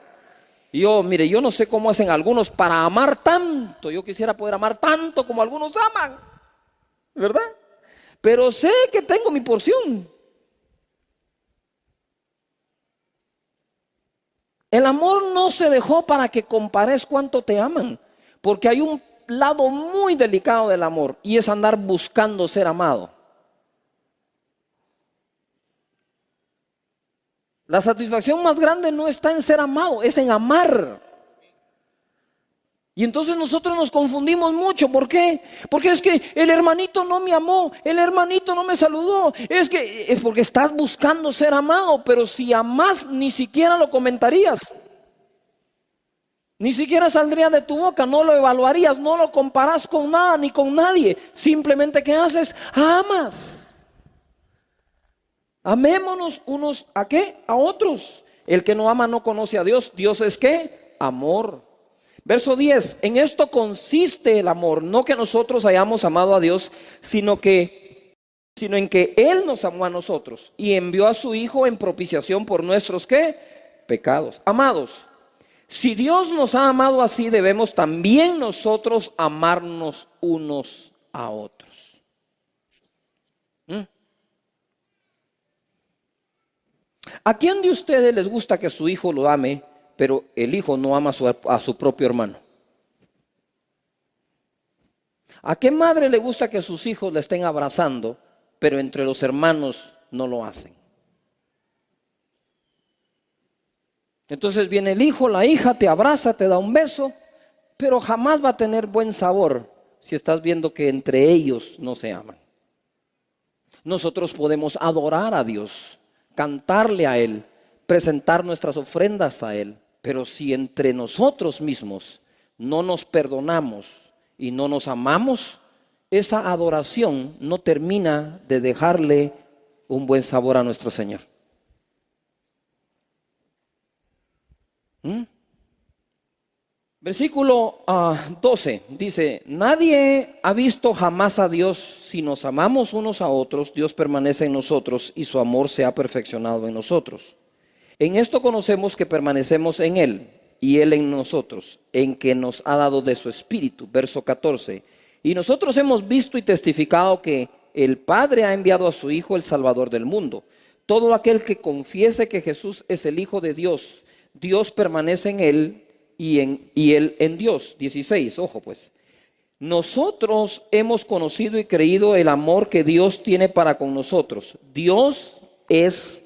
Mire, yo no sé cómo hacen algunos para amar tanto. Yo quisiera poder amar tanto como algunos aman, ¿verdad? Pero sé que tengo mi porción. El amor no se dejó para que compares cuánto te aman, porque hay un lado muy delicado del amor y es andar buscando ser amado. La satisfacción más grande no está en ser amado, es en amar. Y entonces nosotros nos confundimos mucho. ¿Por qué? Porque es que el hermanito no me amó, el hermanito no me saludó. Es porque estás buscando ser amado, pero si amás ni siquiera lo comentarías. Ni siquiera saldría de tu boca, no lo evaluarías, no lo comparás con nada ni con nadie. Simplemente, ¿qué haces? Amas. Amémonos unos ¿a qué? A otros. El que no ama no conoce a Dios. Dios es ¿qué? Amor. Verso 10, en esto consiste el amor, no que nosotros hayamos amado a Dios, sino en que Él nos amó a nosotros y envió a su Hijo en propiciación por nuestros ¿qué? Pecados. Amados, si Dios nos ha amado así, debemos también nosotros amarnos unos a otros. ¿A quién de ustedes les gusta que su hijo lo ame, pero el hijo no ama a su propio hermano? ¿A qué madre le gusta que sus hijos le estén abrazando, pero entre los hermanos no lo hacen? Entonces viene el hijo, la hija, te abraza, te da un beso, pero jamás va a tener buen sabor si estás viendo que entre ellos no se aman. Nosotros podemos adorar a Dios, cantarle a Él, presentar nuestras ofrendas a Él, pero si entre nosotros mismos no nos perdonamos y no nos amamos, esa adoración no termina de dejarle un buen sabor a nuestro Señor. Versículo 12 dice: nadie ha visto jamás a Dios. Si nos amamos unos a otros, Dios permanece en nosotros y su amor se ha perfeccionado en nosotros. En esto conocemos que permanecemos en Él y Él en nosotros, en que nos ha dado de su Espíritu. Verso 14, y nosotros hemos visto y testificado que el Padre ha enviado a su Hijo, el Salvador del mundo. Todo aquel que confiese que Jesús es el Hijo de Dios, Dios permanece en Él y Él en Dios. 16, ojo pues. Nosotros hemos conocido y creído el amor que Dios tiene para con nosotros. Dios es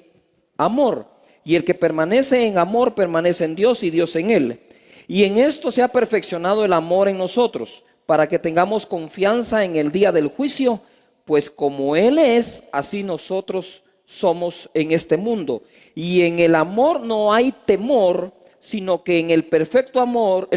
amor. Y el que permanece en amor permanece en Dios y Dios en él. Y en esto se ha perfeccionado el amor en nosotros, para que tengamos confianza en el día del juicio, pues como Él es, así nosotros somos en este mundo. Y en el amor no hay temor, sino que en el perfecto amor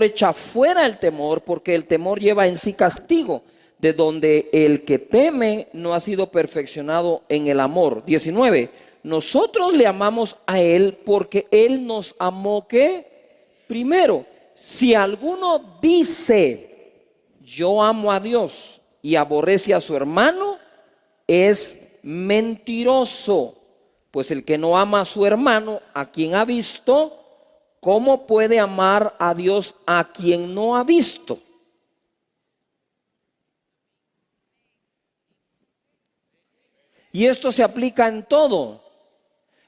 echa fuera el temor, porque el temor lleva en sí castigo, de donde el que teme no ha sido perfeccionado en el amor. 19. Nosotros le amamos a Él porque Él nos amó ¿qué? Primero. Si alguno dice yo amo a Dios y aborrece a su hermano, es mentiroso. Pues el que no ama a su hermano, a quien ha visto, ¿cómo puede amar a Dios a quien no ha visto? Y esto se aplica en todo.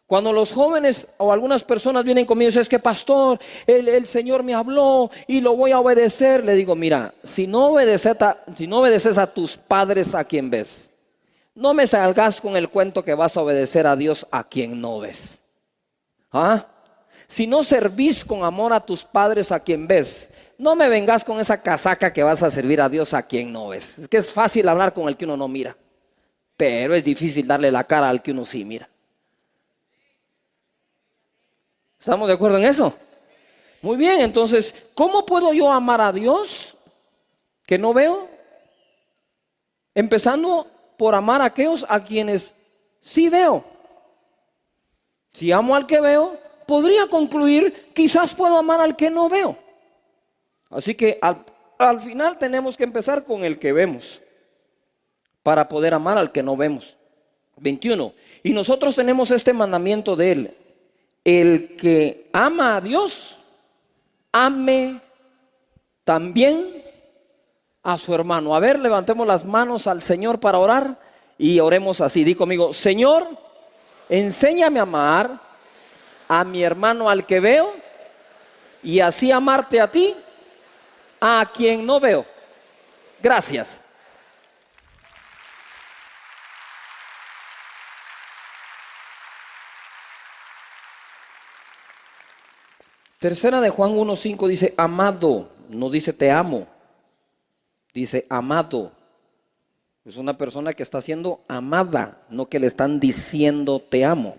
Cuando los jóvenes o algunas personas vienen conmigo y dicen: es que pastor, el Señor me habló y lo voy a obedecer. Le digo: mira, si no obedeces a tus padres, a quien ves, no me salgas con el cuento que vas a obedecer a Dios a quien no ves. Si no servís con amor a tus padres, a quien ves, no me vengas con esa casaca que vas a servir a Dios a quien no ves. Es que es fácil hablar con el que uno no mira, pero es difícil darle la cara al que uno sí mira. ¿Estamos de acuerdo en eso? Muy bien, entonces, ¿cómo puedo yo amar a Dios que no veo? Empezando por amar a aquellos a quienes sí veo. Si amo al que veo, podría concluir, quizás puedo amar al que no veo. Así que al final tenemos que empezar con el que vemos para poder amar al que no vemos. 21. Y nosotros tenemos este mandamiento de él: el que ama a Dios, ame también a su hermano. A ver, levantemos las manos al Señor para orar y oremos así. Di conmigo: Señor, enséñame a amar a mi hermano al que veo, y así amarte a ti, a quien no veo. Gracias. Tercera de Juan 1:5 dice amado, no dice te amo, dice amado. Es una persona que está siendo amada, no que le están diciendo te amo.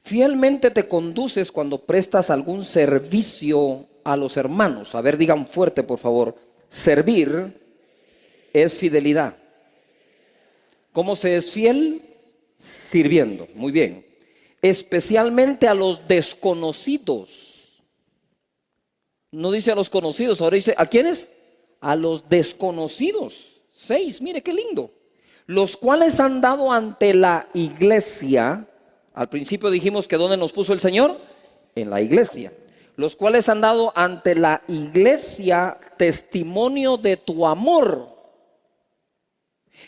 Fielmente te conduces cuando prestas algún servicio a los hermanos. A ver, digan fuerte por favor: servir es fidelidad. ¿Cómo se es fiel? Sirviendo. Muy bien. Especialmente a los desconocidos. No dice a los conocidos, ahora dice ¿a quiénes? A los desconocidos. 6, mire qué lindo. Los cuales han dado ante la iglesia. Al principio dijimos que ¿dónde nos puso el Señor? En la iglesia. Los cuales han dado ante la iglesia testimonio de tu amor.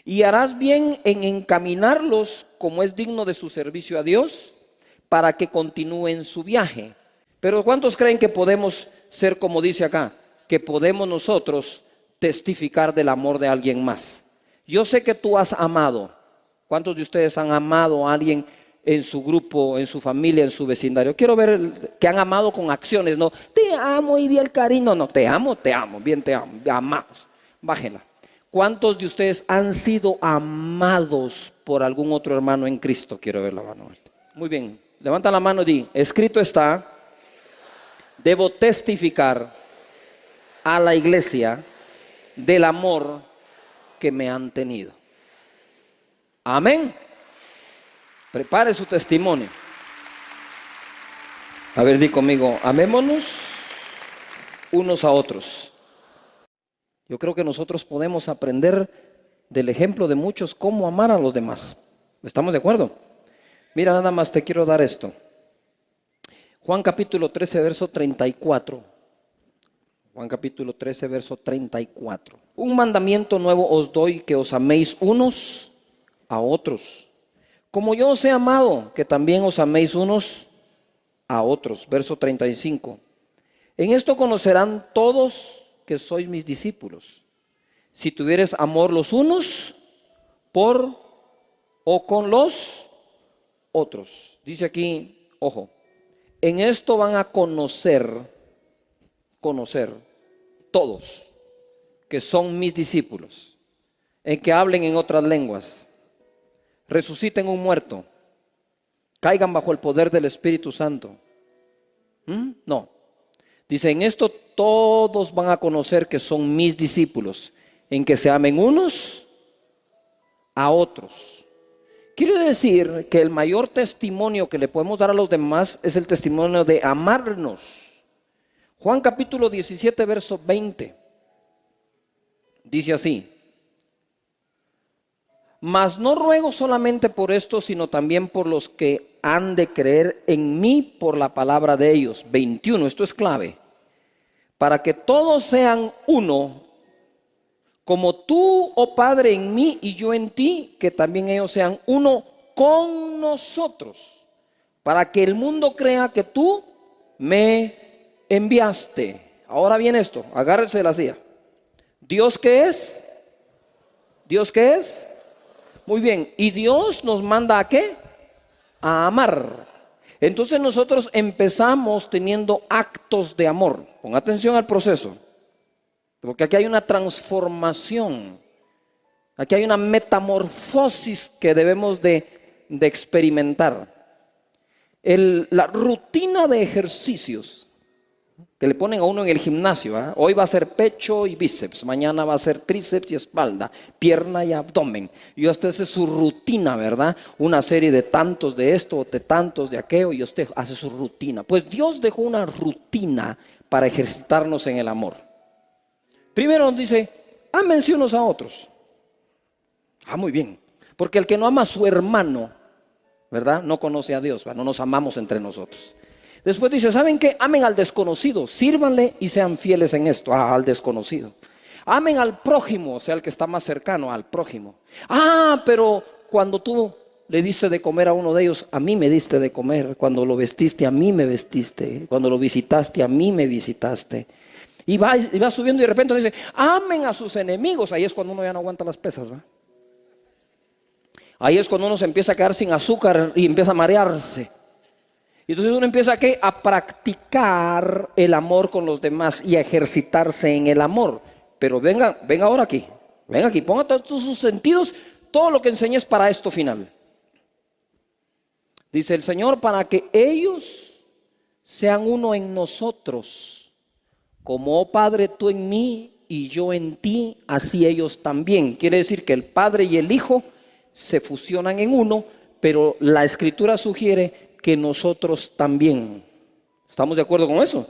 Y harás bien en encaminarlos como es digno de su servicio a Dios, para que continúen su viaje. Pero ¿cuántos creen que podemos ser como dice acá? Que podemos nosotros testificar del amor de alguien más. Yo sé que tú has amado. ¿Cuántos de ustedes han amado a alguien en su grupo, en su familia, en su vecindario? Quiero ver que han amado con acciones, no te amo y di el cariño, no, te amo, bien te amo, amamos. Bájenla. ¿Cuántos de ustedes han sido amados por algún otro hermano en Cristo? Quiero ver la mano alta. Muy bien, levanta la mano y di: escrito está, debo testificar a la iglesia del amor que me han tenido. Amén. Prepare su testimonio. A ver, di conmigo: amémonos unos a otros. Yo creo que nosotros podemos aprender del ejemplo de muchos cómo amar a los demás. ¿Estamos de acuerdo? Mira, nada más te quiero dar esto. Juan capítulo 13, verso 34. Juan capítulo 13, verso 34. Un mandamiento nuevo os doy, que os améis unos a otros. Como yo os he amado, que también os améis unos a otros. Verso 35. En esto conocerán todos que sois mis discípulos, si tuvieres amor los unos por o con los otros. Dice aquí, ojo, en esto van a conocer todos que son mis discípulos, en que hablen en otras lenguas, resuciten un muerto, caigan bajo el poder del Espíritu Santo. No. Dice, en esto todos van a conocer que son mis discípulos, en que se amen unos a otros. Quiere decir que el mayor testimonio que le podemos dar a los demás es el testimonio de amarnos. Juan capítulo 17, verso 20. Dice así: mas no ruego solamente por esto, sino también por los que han de creer en mí por la palabra de ellos. 21, esto es clave. Para que todos sean uno, como tú, oh Padre, en mí y yo en ti, que también ellos sean uno con nosotros, para que el mundo crea que tú me enviaste. Ahora viene esto, agárrese de la silla. ¿Dios qué es? ¿Dios qué es? Muy bien, y Dios nos manda ¿a qué? A amar. Entonces nosotros empezamos teniendo actos de amor. Pon atención al proceso, porque aquí hay una transformación, aquí hay una metamorfosis que debemos de experimentar. La rutina de ejercicios que le ponen a uno en el gimnasio, ¿eh? Hoy va a ser pecho y bíceps, mañana va a ser tríceps y espalda, pierna y abdomen. Y usted hace su rutina, ¿verdad? Una serie de tantos de esto, de tantos de aquello, y usted hace su rutina. Pues Dios dejó una rutina para ejercitarnos en el amor. Primero nos dice, ámense unos a otros. Muy bien. Porque el que no ama a su hermano, ¿verdad? No conoce a Dios, ¿verdad? No nos amamos entre nosotros. Después dice, ¿saben qué? Amen al desconocido, sírvanle y sean fieles en esto, al desconocido. Amen al prójimo, o sea, el que está más cercano al prójimo. Pero cuando tú le diste de comer a uno de ellos, a mí me diste de comer. Cuando lo vestiste, a mí me vestiste. Cuando lo visitaste, a mí me visitaste. Y va subiendo y de repente dice, amen a sus enemigos. Ahí es cuando uno ya no aguanta las pesas, ¿va? Ahí es cuando uno se empieza a quedar sin azúcar y empieza a marearse. Y entonces uno empieza a practicar el amor con los demás y a ejercitarse en el amor. Pero venga ahora aquí, ponga todos sus sentidos, todo lo que enseñé es para esto final. Dice el Señor, para que ellos sean uno en nosotros, como, oh Padre, tú en mí y yo en ti, así ellos también. Quiere decir que el Padre y el Hijo se fusionan en uno, pero la Escritura sugiere que nosotros también. ¿Estamos de acuerdo con eso?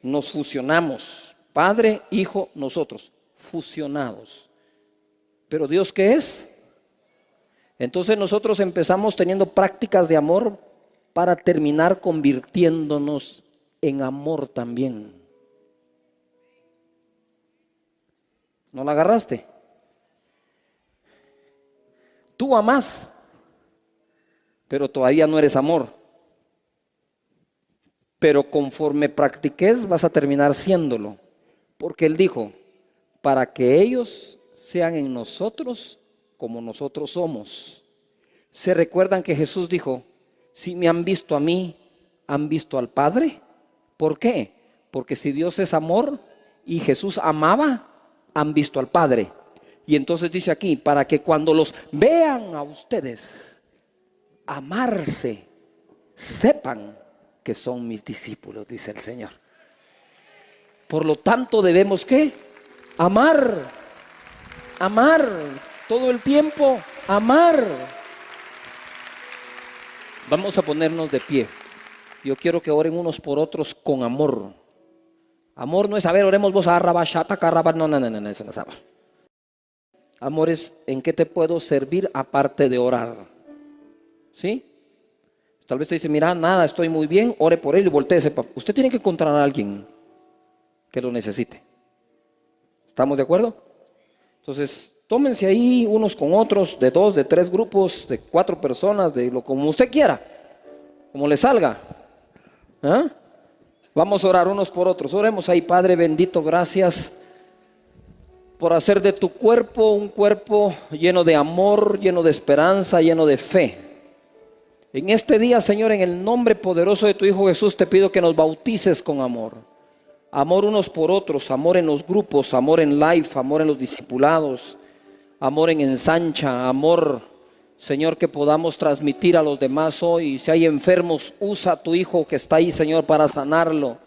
Nos fusionamos. Padre, Hijo, nosotros. Fusionados. ¿Pero Dios qué es? Entonces nosotros empezamos teniendo prácticas de amor para terminar convirtiéndonos en amor también. ¿No la agarraste? Tú amas, pero todavía no eres amor. Pero conforme practiques vas a terminar siéndolo. Porque Él dijo, para que ellos sean en nosotros como nosotros somos. ¿Se recuerdan que Jesús dijo, si me han visto a mí, han visto al Padre? ¿Por qué? Porque si Dios es amor y Jesús amaba, han visto al Padre. Y entonces dice aquí, para que cuando los vean a ustedes amarse, sepan que son mis discípulos, dice el Señor. Por lo tanto debemos ¿qué? Amar todo el tiempo, amar. Vamos a ponernos de pie. Yo quiero que oren unos por otros con amor. Amor no es, a ver, oremos vos a rabashata, carrabat, no, eso no sabe. Amor es en qué te puedo servir aparte de orar. ¿Sí? Tal vez te dice, mira, nada, estoy muy bien, ore por él y volteese. Usted tiene que encontrar a alguien que lo necesite. ¿Estamos de acuerdo? Entonces, tómense ahí unos con otros, de 2, de 3 grupos, de 4 personas, de lo como usted quiera, como le salga. Vamos a orar unos por otros. Oremos ahí, Padre bendito, gracias por hacer de tu cuerpo un cuerpo lleno de amor, lleno de esperanza, lleno de fe. En este día, Señor, en el nombre poderoso de tu Hijo Jesús, te pido que nos bautices con amor. Amor unos por otros, amor en los grupos, amor en Life, amor en los discipulados, amor en Ensancha, amor, Señor, que podamos transmitir a los demás hoy. Si hay enfermos, usa a tu Hijo que está ahí, Señor, para sanarlo.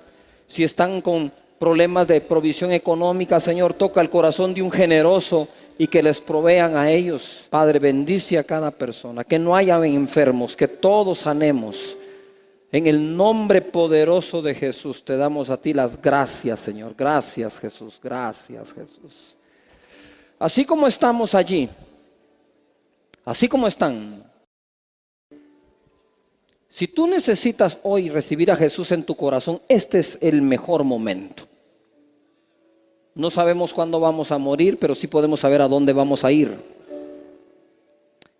Si están con problemas de provisión económica, Señor, toca el corazón de un generoso y que les provean a ellos. Padre, bendice a cada persona, que no haya enfermos, que todos sanemos. En el nombre poderoso de Jesús te damos a ti las gracias, Señor. Gracias, Jesús. Gracias, Jesús. Así como estamos allí, así como están, si tú necesitas hoy recibir a Jesús en tu corazón, este es el mejor momento. No sabemos cuándo vamos a morir, pero sí podemos saber a dónde vamos a ir.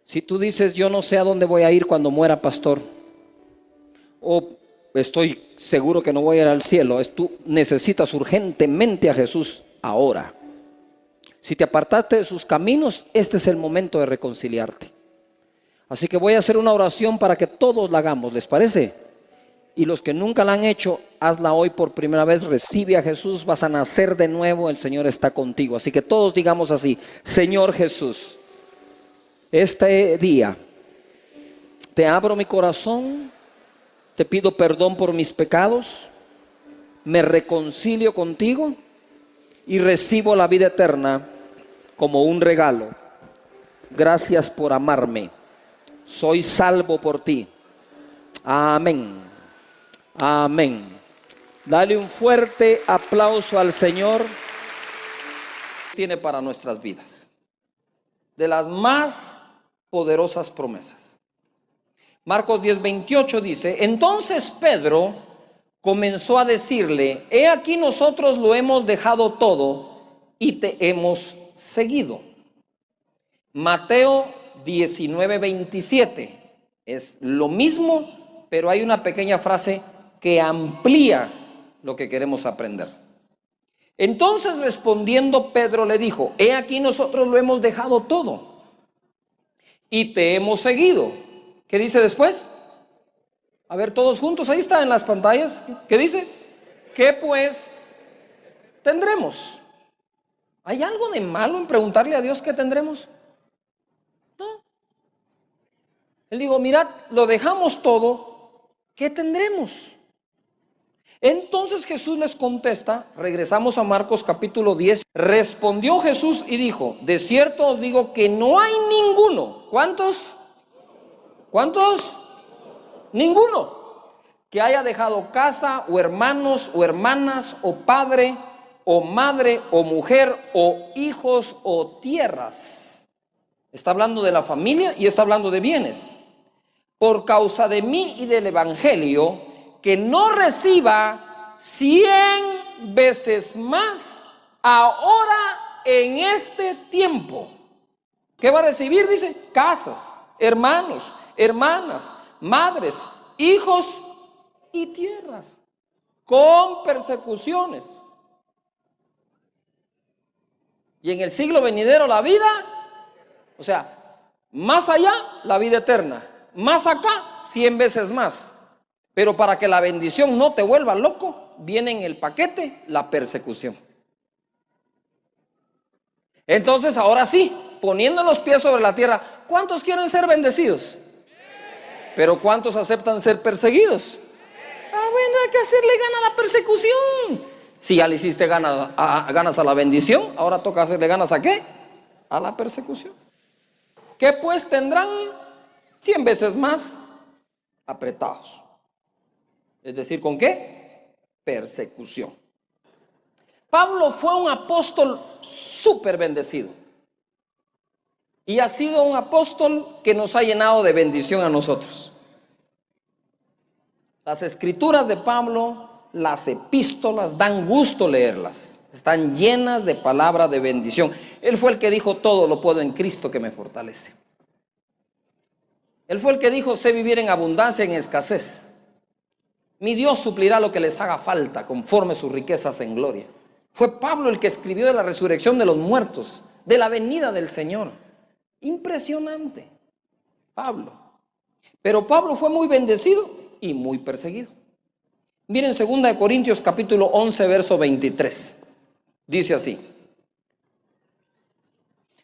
Si tú dices, yo no sé a dónde voy a ir cuando muera, pastor, o estoy seguro que no voy a ir al cielo, tú necesitas urgentemente a Jesús ahora. Si te apartaste de sus caminos, este es el momento de reconciliarte. Así que voy a hacer una oración para que todos la hagamos, ¿les parece? Y los que nunca la han hecho, hazla hoy por primera vez, recibe a Jesús, vas a nacer de nuevo, el Señor está contigo. Así que todos digamos así, Señor Jesús, este día te abro mi corazón, te pido perdón por mis pecados, me reconcilio contigo y recibo la vida eterna como un regalo. Gracias por amarme. Soy salvo por ti. Amén. Amén. Dale un fuerte aplauso al Señor. Tiene para nuestras vidas de las más poderosas promesas. Marcos 10:28 dice: entonces Pedro comenzó a decirle: he aquí, nosotros lo hemos dejado todo y te hemos seguido. Mateo 19:27 es lo mismo, pero hay una pequeña frase que amplía lo que queremos aprender. Entonces, respondiendo, Pedro le dijo: he aquí, nosotros lo hemos dejado todo y te hemos seguido. ¿Qué dice después? A ver, todos juntos, ahí está en las pantallas. ¿Qué dice? ¿Qué pues tendremos? ¿Hay algo de malo en preguntarle a Dios qué tendremos? No. Él dijo: mirad, lo dejamos todo, ¿qué tendremos? Entonces Jesús les contesta, regresamos a Marcos capítulo 10. Respondió Jesús y dijo: de cierto os digo que no hay ninguno. ¿Cuántos? ¿Cuántos? Ninguno que haya dejado casa o hermanos o hermanas o padre o madre o mujer o hijos o tierras. Está hablando de la familia y está hablando de bienes. Por causa de mí y del evangelio, que no reciba 100 veces más ahora en este tiempo. ¿Qué va a recibir? Dice: casas, hermanos, hermanas, madres, hijos y tierras, con persecuciones. Y en el siglo venidero la vida, o sea, más allá la vida eterna, más acá 100 veces más. Pero para que la bendición no te vuelva loco, viene en el paquete la persecución. Entonces, ahora sí, poniendo los pies sobre la tierra, ¿cuántos quieren ser bendecidos? Pero ¿cuántos aceptan ser perseguidos? Bueno, hay que hacerle gana a la persecución. Si ya le hiciste ganas a la bendición, ahora toca hacerle ganas ¿a qué? A la persecución. ¿Qué pues tendrán? 100 veces más apretados. Es decir, ¿con qué? Persecución. Pablo fue un apóstol súper bendecido. Y ha sido un apóstol que nos ha llenado de bendición a nosotros. Las escrituras de Pablo, las epístolas, dan gusto leerlas. Están llenas de palabra de bendición. Él fue el que dijo: todo lo puedo en Cristo que me fortalece. Él fue el que dijo: sé vivir en abundancia, en escasez. Mi Dios suplirá lo que les haga falta conforme sus riquezas en gloria. Fue Pablo el que escribió de la resurrección de los muertos, de la venida del Señor. Impresionante, Pablo. Pero Pablo fue muy bendecido y muy perseguido. Miren 2 Corintios capítulo 11, verso 23. Dice así: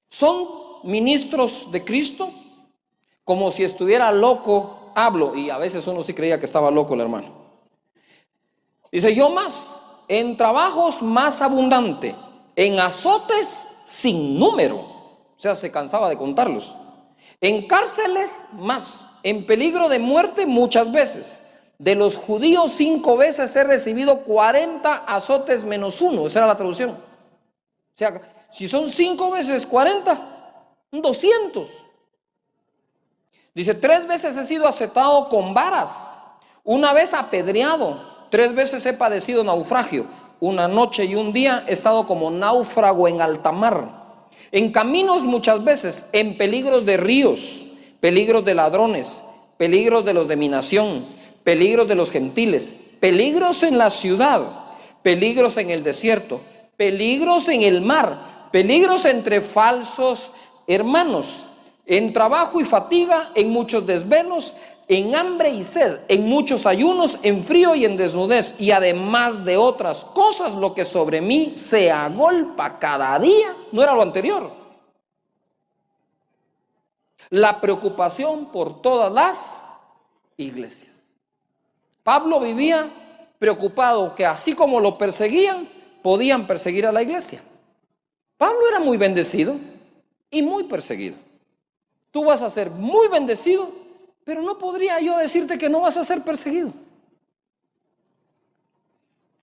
son ministros de Cristo, como si estuviera loco, hablo. Y a veces uno sí creía que estaba loco el hermano. Dice: yo más, en trabajos más abundante, en azotes sin número. O sea, se cansaba de contarlos. En cárceles más, en peligro de muerte muchas veces. De los judíos 5 veces he recibido 40 azotes menos 1. Esa era la traducción. O sea, si son 5 veces 40, 200. Dice: 3 veces he sido azotado con varas, 1 vez apedreado, 3 veces he padecido naufragio, 1 noche y 1 día he estado como náufrago en alta mar. En caminos muchas veces, en peligros de ríos, peligros de ladrones, peligros de los de mi nación, peligros de los gentiles, peligros en la ciudad, peligros en el desierto, peligros en el mar, peligros entre falsos hermanos, en trabajo y fatiga, en muchos desvelos, en hambre y sed, en muchos ayunos, en frío y en desnudez, y además de otras cosas, lo que sobre mí se agolpa cada día. No era lo anterior. La preocupación por todas las iglesias. Pablo vivía preocupado que así como lo perseguían, podían perseguir a la iglesia. Pablo era muy bendecido y muy perseguido. Tú vas a ser muy bendecido, pero no podría yo decirte que no vas a ser perseguido.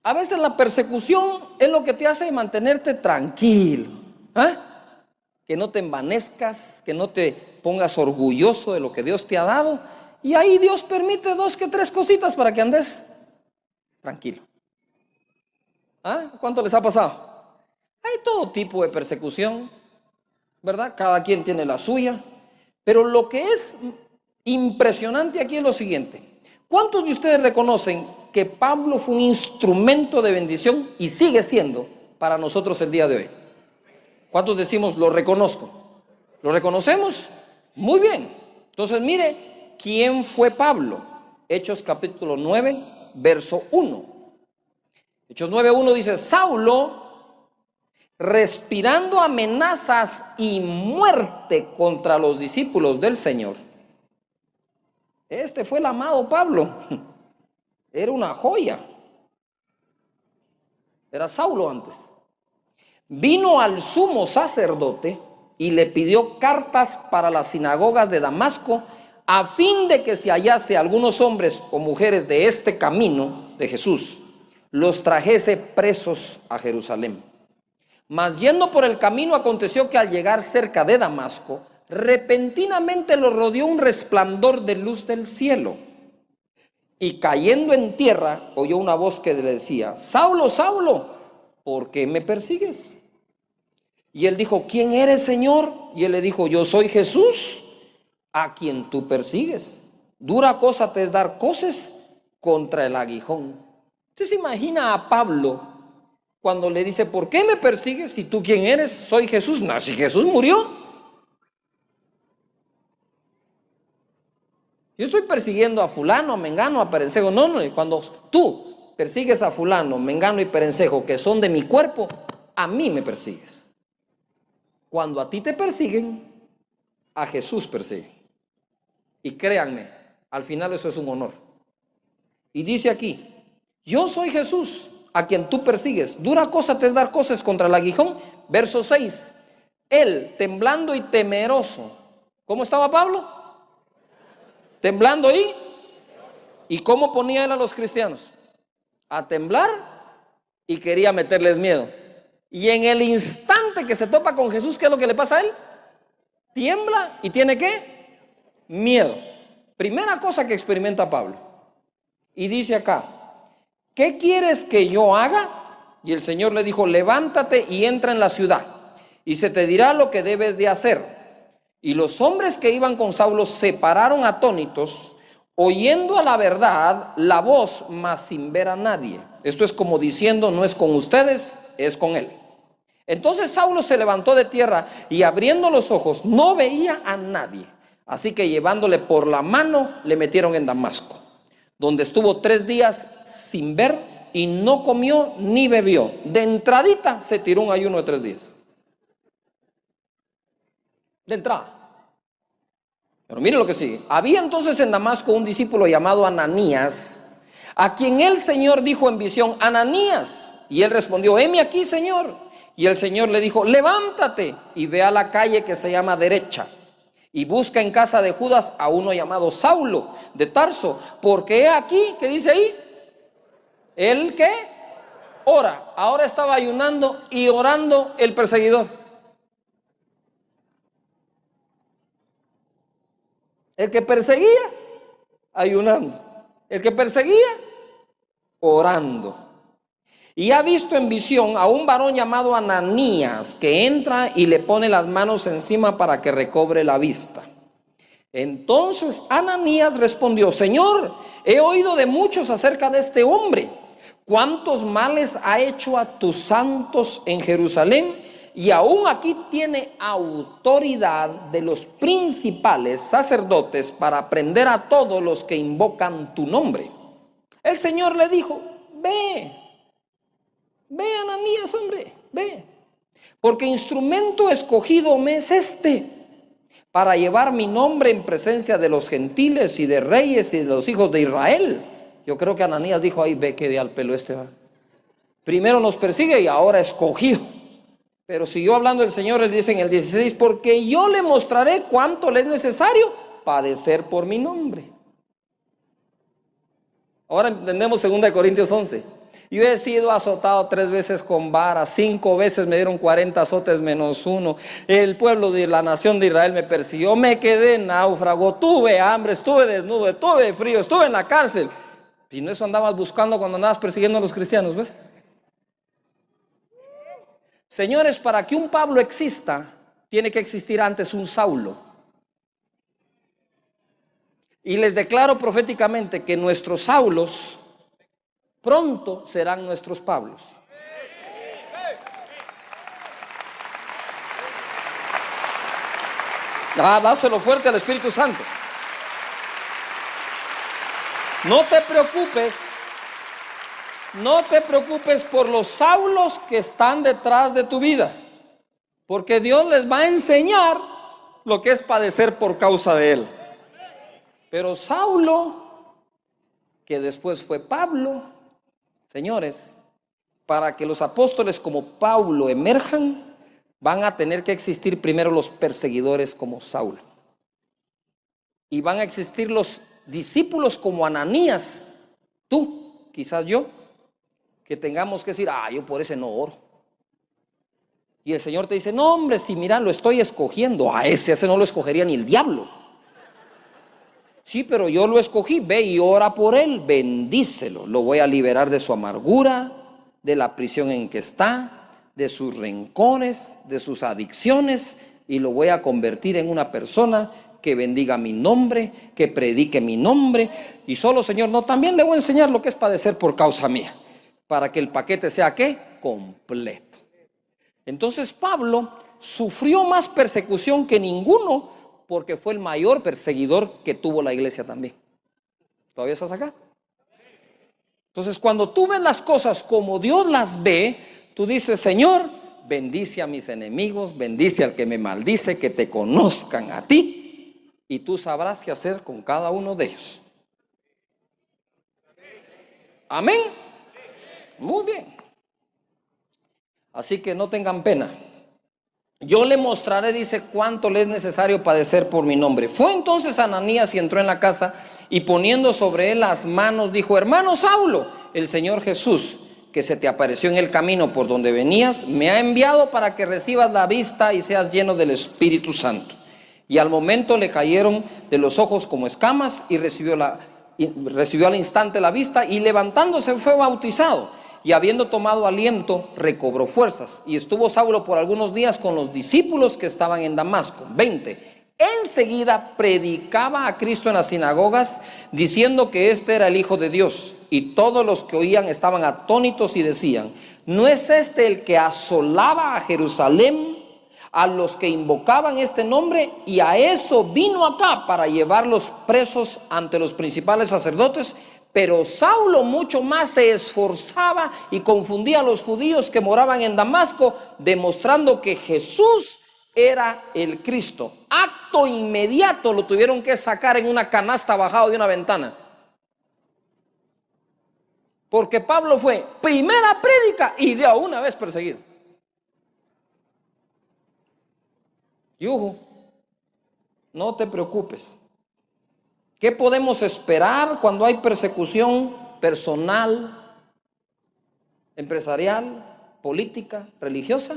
A veces la persecución es lo que te hace mantenerte tranquilo, que no te envanezcas, que no te pongas orgulloso de lo que Dios te ha dado. Y ahí Dios permite 2 que 3 cositas para que andes tranquilo. ¿Cuánto les ha pasado? Hay todo tipo de persecución, ¿verdad? Cada quien tiene la suya. Pero lo que es impresionante aquí es lo siguiente. ¿Cuántos de ustedes reconocen que Pablo fue un instrumento de bendición y sigue siendo para nosotros el día de hoy? ¿Cuántos decimos lo reconozco? ¿Lo reconocemos? Muy bien. Entonces mire, ¿quién fue Pablo? Hechos capítulo 9, verso 1. Hechos 9:1 dice: Saulo, respirando amenazas y muerte contra los discípulos del Señor. Este fue el amado Pablo. Era una joya. Era Saulo antes. Vino al sumo sacerdote y le pidió cartas para las sinagogas de Damasco, a fin de que si hallase algunos hombres o mujeres de este camino de Jesús, los trajese presos a Jerusalén. Mas yendo por el camino, aconteció que al llegar cerca de Damasco, repentinamente lo rodeó un resplandor de luz del cielo. Y cayendo en tierra, oyó una voz que le decía: Saulo, Saulo, ¿por qué me persigues? Y él dijo: ¿quién eres, Señor? Y él le dijo: yo soy Jesús, a quien tú persigues. Dura cosa te es dar coces contra el aguijón. ¿Usted se imagina a Pablo cuando le dice: ¿por qué me persigues? ¿Y tú quién eres? Soy Jesús. No, si Jesús murió. Yo estoy persiguiendo a fulano, a mengano, a perencejo. No, cuando tú persigues a fulano, mengano y perencejo, que son de mi cuerpo, a mí me persigues. Cuando a ti te persiguen, a Jesús persiguen. Y créanme, al final eso es un honor. Y dice aquí: yo soy Jesús, a quien tú persigues. Dura cosa te es dar cosas contra el aguijón. Verso 6. Él, temblando y temeroso. ¿Cómo estaba Pablo? Temblando ¿y cómo ponía él a los cristianos? A temblar, y quería meterles miedo. Y en el instante que se topa con Jesús, ¿qué es lo que le pasa a él? Tiembla y tiene ¿qué? Miedo. Primera cosa que experimenta Pablo. Y dice acá: ¿qué quieres que yo haga? Y el Señor le dijo: levántate y entra en la ciudad, y se te dirá lo que debes de hacer. Y los hombres que iban con Saulo se pararon atónitos, oyendo a la verdad la voz, mas sin ver a nadie. Esto es como diciendo: no es con ustedes, es con él. Entonces Saulo se levantó de tierra y abriendo los ojos no veía a nadie. Así que llevándole por la mano le metieron en Damasco, donde estuvo 3 días sin ver y no comió ni bebió. De entradita se tiró un ayuno de 3 días. De entrada. Pero mire lo que sigue. Había entonces en Damasco un discípulo llamado Ananías, a quien el Señor dijo en visión: Ananías. Y él respondió: heme aquí, Señor. Y el Señor le dijo: levántate y ve a la calle que se llama Derecha, y busca en casa de Judas a uno llamado Saulo de Tarso, porque he aquí, ¿qué dice ahí? ¿El qué? Ora. Ahora estaba ayunando y orando el perseguidor. El que perseguía, ayunando. El que perseguía, orando. Y ha visto en visión a un varón llamado Ananías, que entra y le pone las manos encima para que recobre la vista. Entonces Ananías respondió: Señor, he oído de muchos acerca de este hombre, cuántos males ha hecho a tus santos en Jerusalén, y aún aquí tiene autoridad de los principales sacerdotes para prender a todos los que invocan tu nombre. El Señor le dijo: ve, Ananías, hombre, ve, porque instrumento escogido me es este, para llevar mi nombre en presencia de los gentiles y de reyes y de los hijos de Israel, Yo creo que Ananías dijo, ay, ve que de al pelo este va. Primero nos persigue y ahora escogido. Pero siguió hablando el Señor, él dice en el 16, porque yo le mostraré cuánto le es necesario padecer por mi nombre. Ahora entendemos 2 Corintios 11. Yo he sido azotado 3 veces con vara, 5 veces me dieron 40 azotes menos 1. El pueblo de la nación de Israel me persiguió, me quedé náufrago, tuve hambre, estuve desnudo, tuve frío, estuve en la cárcel. Y no eso andabas buscando cuando andabas persiguiendo a los cristianos, ¿ves? Señores, para que un Pablo exista, tiene que existir antes un Saulo. Y les declaro proféticamente que nuestros Saulos pronto serán nuestros Pablos. Dáselo fuerte al Espíritu Santo. No te preocupes por los Saulos que están detrás de tu vida, porque Dios les va a enseñar lo que es padecer por causa de Él. Pero Saulo, que después fue Pablo, señores, para que los apóstoles como Pablo emerjan, van a tener que existir primero los perseguidores como Saulo. Y van a existir los discípulos como Ananías, tú, quizás yo, que tengamos que decir, yo por ese no oro. Y el Señor te dice, no hombre, si mira, lo estoy escogiendo, ese no lo escogería ni el diablo. Sí, pero yo lo escogí, ve y ora por él, bendícelo, lo voy a liberar de su amargura, de la prisión en que está, de sus rencores, de sus adicciones, y lo voy a convertir en una persona que bendiga mi nombre, que predique mi nombre. Y solo, Señor, no, también le voy a enseñar lo que es padecer por causa mía, para que el paquete sea, ¿qué? Completo. Entonces Pablo sufrió más persecución que ninguno, porque fue el mayor perseguidor que tuvo la iglesia también. ¿Todavía estás acá? Entonces, cuando tú ves las cosas como Dios las ve, tú dices, Señor, bendice a mis enemigos, bendice al que me maldice, que te conozcan a ti, y tú sabrás qué hacer con cada uno de ellos. Amén. Muy bien. Así que no tengan pena. Yo le mostraré, dice, cuánto le es necesario padecer por mi nombre. Fue entonces Ananías y entró en la casa y poniendo sobre él las manos dijo, hermano Saulo, el Señor Jesús, que se te apareció en el camino por donde venías, me ha enviado para que recibas la vista y seas lleno del Espíritu Santo. Y al momento le cayeron de los ojos como escamas y recibió al instante la vista y levantándose fue bautizado. Y habiendo tomado aliento, recobró fuerzas. Y estuvo Saulo por algunos días con los discípulos que estaban en Damasco. 20. Enseguida predicaba a Cristo en las sinagogas, diciendo que este era el Hijo de Dios. Y todos los que oían estaban atónitos y decían, ¿no es este el que asolaba a Jerusalén, a los que invocaban este nombre? Y a eso vino acá, para llevarlos presos ante los principales sacerdotes. Pero Saulo mucho más se esforzaba y confundía a los judíos que moraban en Damasco, demostrando que Jesús era el Cristo. Acto inmediato lo tuvieron que sacar en una canasta bajado de una ventana. Porque Pablo fue primera prédica y de una vez perseguido. Yujo, no te preocupes. ¿Qué podemos esperar cuando hay persecución personal, empresarial, política, religiosa?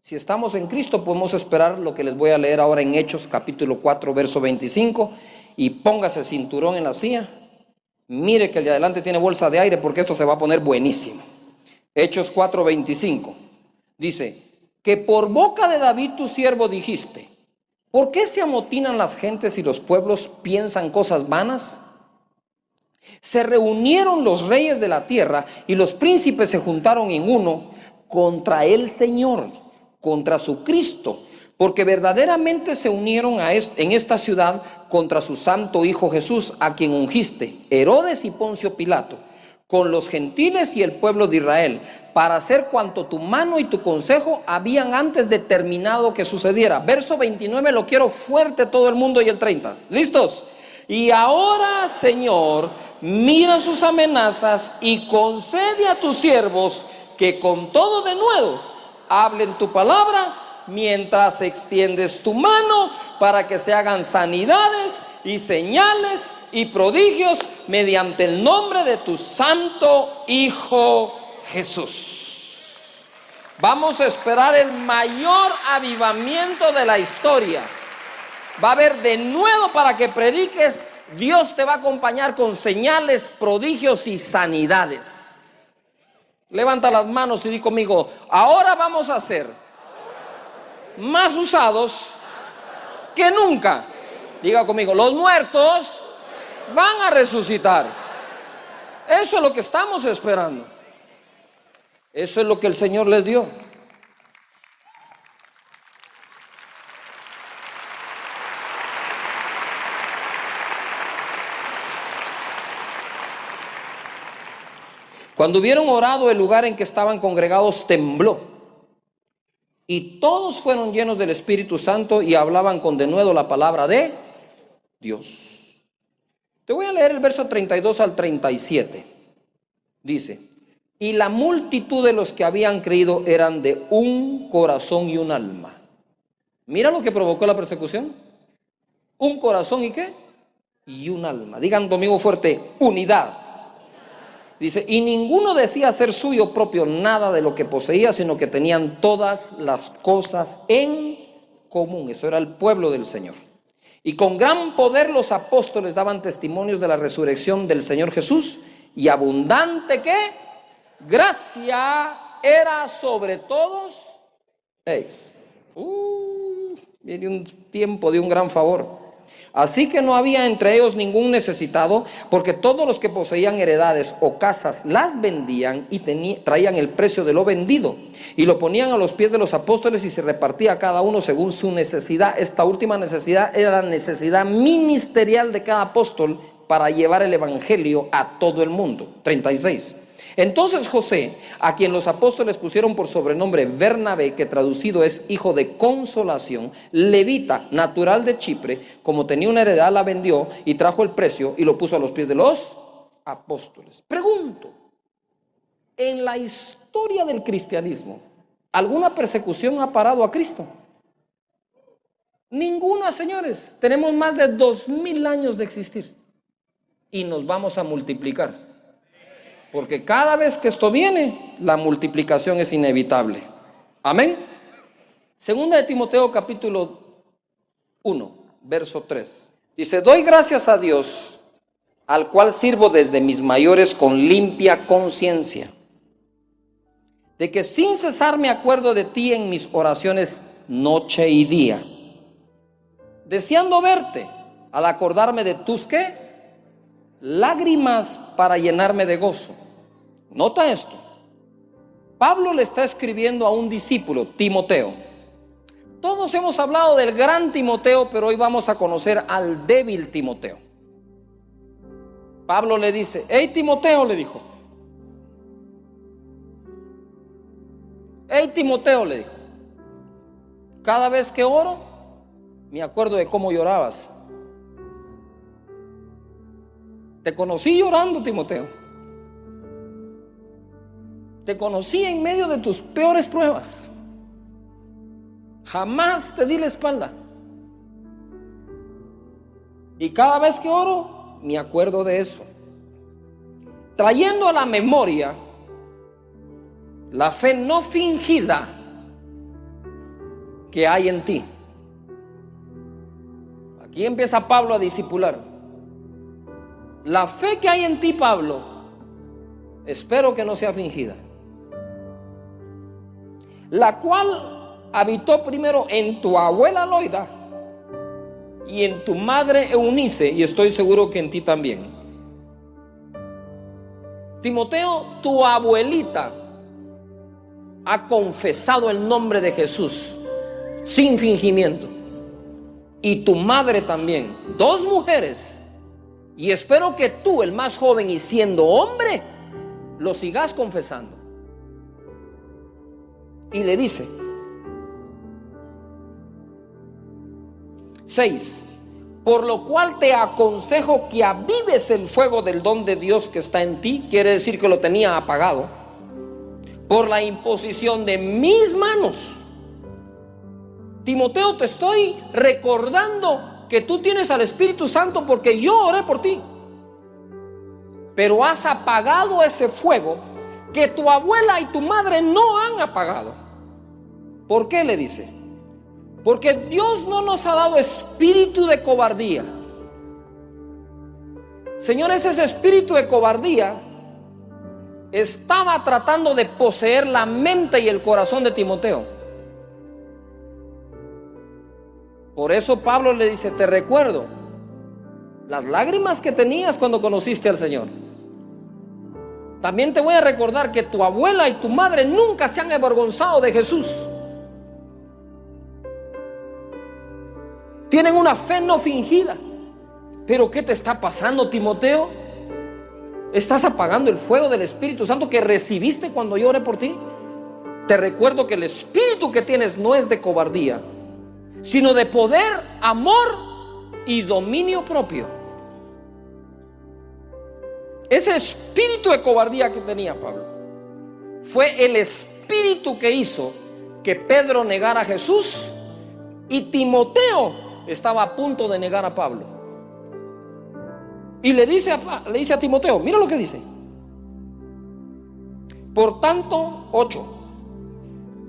Si estamos en Cristo podemos esperar lo que les voy a leer ahora en Hechos capítulo 4 verso 25. Y póngase el cinturón en la silla. Mire que el de adelante tiene bolsa de aire porque esto se va a poner buenísimo. Hechos 4:25 dice, que por boca de David tu siervo dijiste, ¿por qué se amotinan las gentes y los pueblos piensan cosas vanas? Se reunieron los reyes de la tierra y los príncipes se juntaron en uno contra el Señor, contra su Cristo, porque verdaderamente se unieron en esta ciudad contra su santo Hijo Jesús, a quien ungiste, Herodes y Poncio Pilato, con los gentiles y el pueblo de Israel, para hacer cuanto tu mano y tu consejo habían antes determinado que sucediera. Verso 29 lo quiero fuerte todo el mundo y el 30. ¿Listos? Y ahora, Señor, mira sus amenazas y concede a tus siervos que con todo denuedo hablen tu palabra mientras extiendes tu mano para que se hagan sanidades y señales y prodigios mediante el nombre de tu santo Hijo Jesús. Vamos a esperar el mayor avivamiento de la historia. Va a haber denuedo para que prediques. Dios te va a acompañar con señales, prodigios y sanidades. Levanta las manos y di conmigo: ahora vamos a ser más usados que nunca. Diga conmigo: los muertos van a resucitar. Eso es lo que estamos esperando. Eso es lo que el Señor les dio. Cuando hubieron orado, el lugar en que estaban congregados tembló, y todos fueron llenos del Espíritu Santo y hablaban con denuedo la palabra de Dios. Te voy a leer el verso 32 al 37. Dice: y la multitud de los que habían creído eran de un corazón y un alma. Mira lo que provocó la persecución. Un corazón y ¿qué? Y un alma. Digan conmigo fuerte: unidad. Dice: y ninguno decía ser suyo propio nada de lo que poseía, sino que tenían todas las cosas en común. Eso era el pueblo del Señor. Y con gran poder los apóstoles daban testimonios de la resurrección del Señor Jesús, y abundante ¿qué? Gracia era sobre todos. Viene un tiempo de un gran favor. Así que no había entre ellos ningún necesitado, porque todos los que poseían heredades o casas las vendían y traían el precio de lo vendido y lo ponían a los pies de los apóstoles, y se repartía a cada uno según su necesidad. Esta última necesidad era la necesidad ministerial de cada apóstol para llevar el evangelio a todo el mundo. 36. Entonces José, a quien los apóstoles pusieron por sobrenombre Bernabé, que traducido es hijo de consolación, levita, natural de Chipre, como tenía una heredad, la vendió y trajo el precio y lo puso a los pies de los apóstoles. Pregunto: en la historia del cristianismo, ¿alguna persecución ha parado a Cristo? Ninguna, señores. Tenemos más de 2000 años de existir y nos vamos a multiplicar. Porque cada vez que esto viene, la multiplicación es inevitable. Amén. Segunda de Timoteo capítulo 1, verso 3. Dice: doy gracias a Dios, al cual sirvo desde mis mayores con limpia conciencia, de que sin cesar me acuerdo de ti en mis oraciones noche y día, deseando verte, al acordarme de tus ¿qué? Lágrimas, para llenarme de gozo. Nota esto. Pablo le está escribiendo a un discípulo, Timoteo. Todos hemos hablado del gran Timoteo, pero hoy vamos a conocer al débil Timoteo. Pablo le dice: hey Timoteo, le dijo. Hey Timoteo, le dijo, cada vez que oro, me acuerdo de cómo llorabas. Te conocí llorando, Timoteo. Te conocí en medio de tus peores pruebas. Jamás te di la espalda. Y cada vez que oro, me acuerdo de eso, trayendo a la memoria la fe no fingida que hay en ti. Aquí empieza Pablo a discipular. La fe que hay en ti, Pablo, espero que no sea fingida, la cual habitó primero en tu abuela Loida y en tu madre Eunice, y estoy seguro que en ti también. Timoteo, tu abuelita ha confesado el nombre de Jesús sin fingimiento, y tu madre también. 2 mujeres, y espero que tú, el más joven y siendo hombre, lo sigas confesando. Y le dice: 6. Por lo cual te aconsejo que avives el fuego del don de Dios que está en ti. Quiere decir que lo tenía apagado. Por la imposición de mis manos. Timoteo, te estoy recordando que tú tienes al Espíritu Santo porque yo oré por ti. Pero has apagado ese fuego que tu abuela y tu madre no han apagado. ¿Por qué? Le dice. Porque Dios no nos ha dado espíritu de cobardía. Señores, ese espíritu de cobardía estaba tratando de poseer la mente y el corazón de Timoteo. Por eso Pablo le dice, te recuerdo las lágrimas que tenías cuando conociste al Señor. También te voy a recordar que tu abuela y tu madre nunca se han avergonzado de Jesús. Tienen una fe no fingida. ¿Pero qué te está pasando, Timoteo? ¿Estás apagando el fuego del Espíritu Santo que recibiste cuando yo oré por ti? Te recuerdo que el espíritu que tienes no es de cobardía, sino de poder, amor y dominio propio. Ese espíritu de cobardía que tenía Pablo fue el espíritu que hizo que Pedro negara a Jesús y Timoteo estaba a punto de negar a Pablo. Y le dice a Timoteo, mira lo que dice. Por tanto, 8,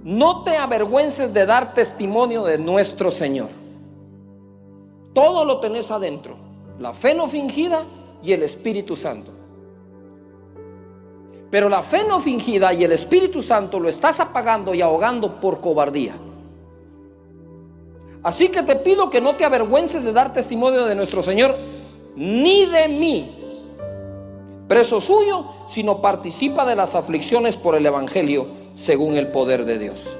no te avergüences de dar testimonio de nuestro Señor. Todo lo tenés adentro, la fe no fingida y el Espíritu Santo. Pero la fe no fingida y el Espíritu Santo lo estás apagando y ahogando por cobardía. Así que te pido que no te avergüences de dar testimonio de nuestro Señor, ni de mí, preso suyo, sino participa de las aflicciones por el Evangelio según el poder de Dios.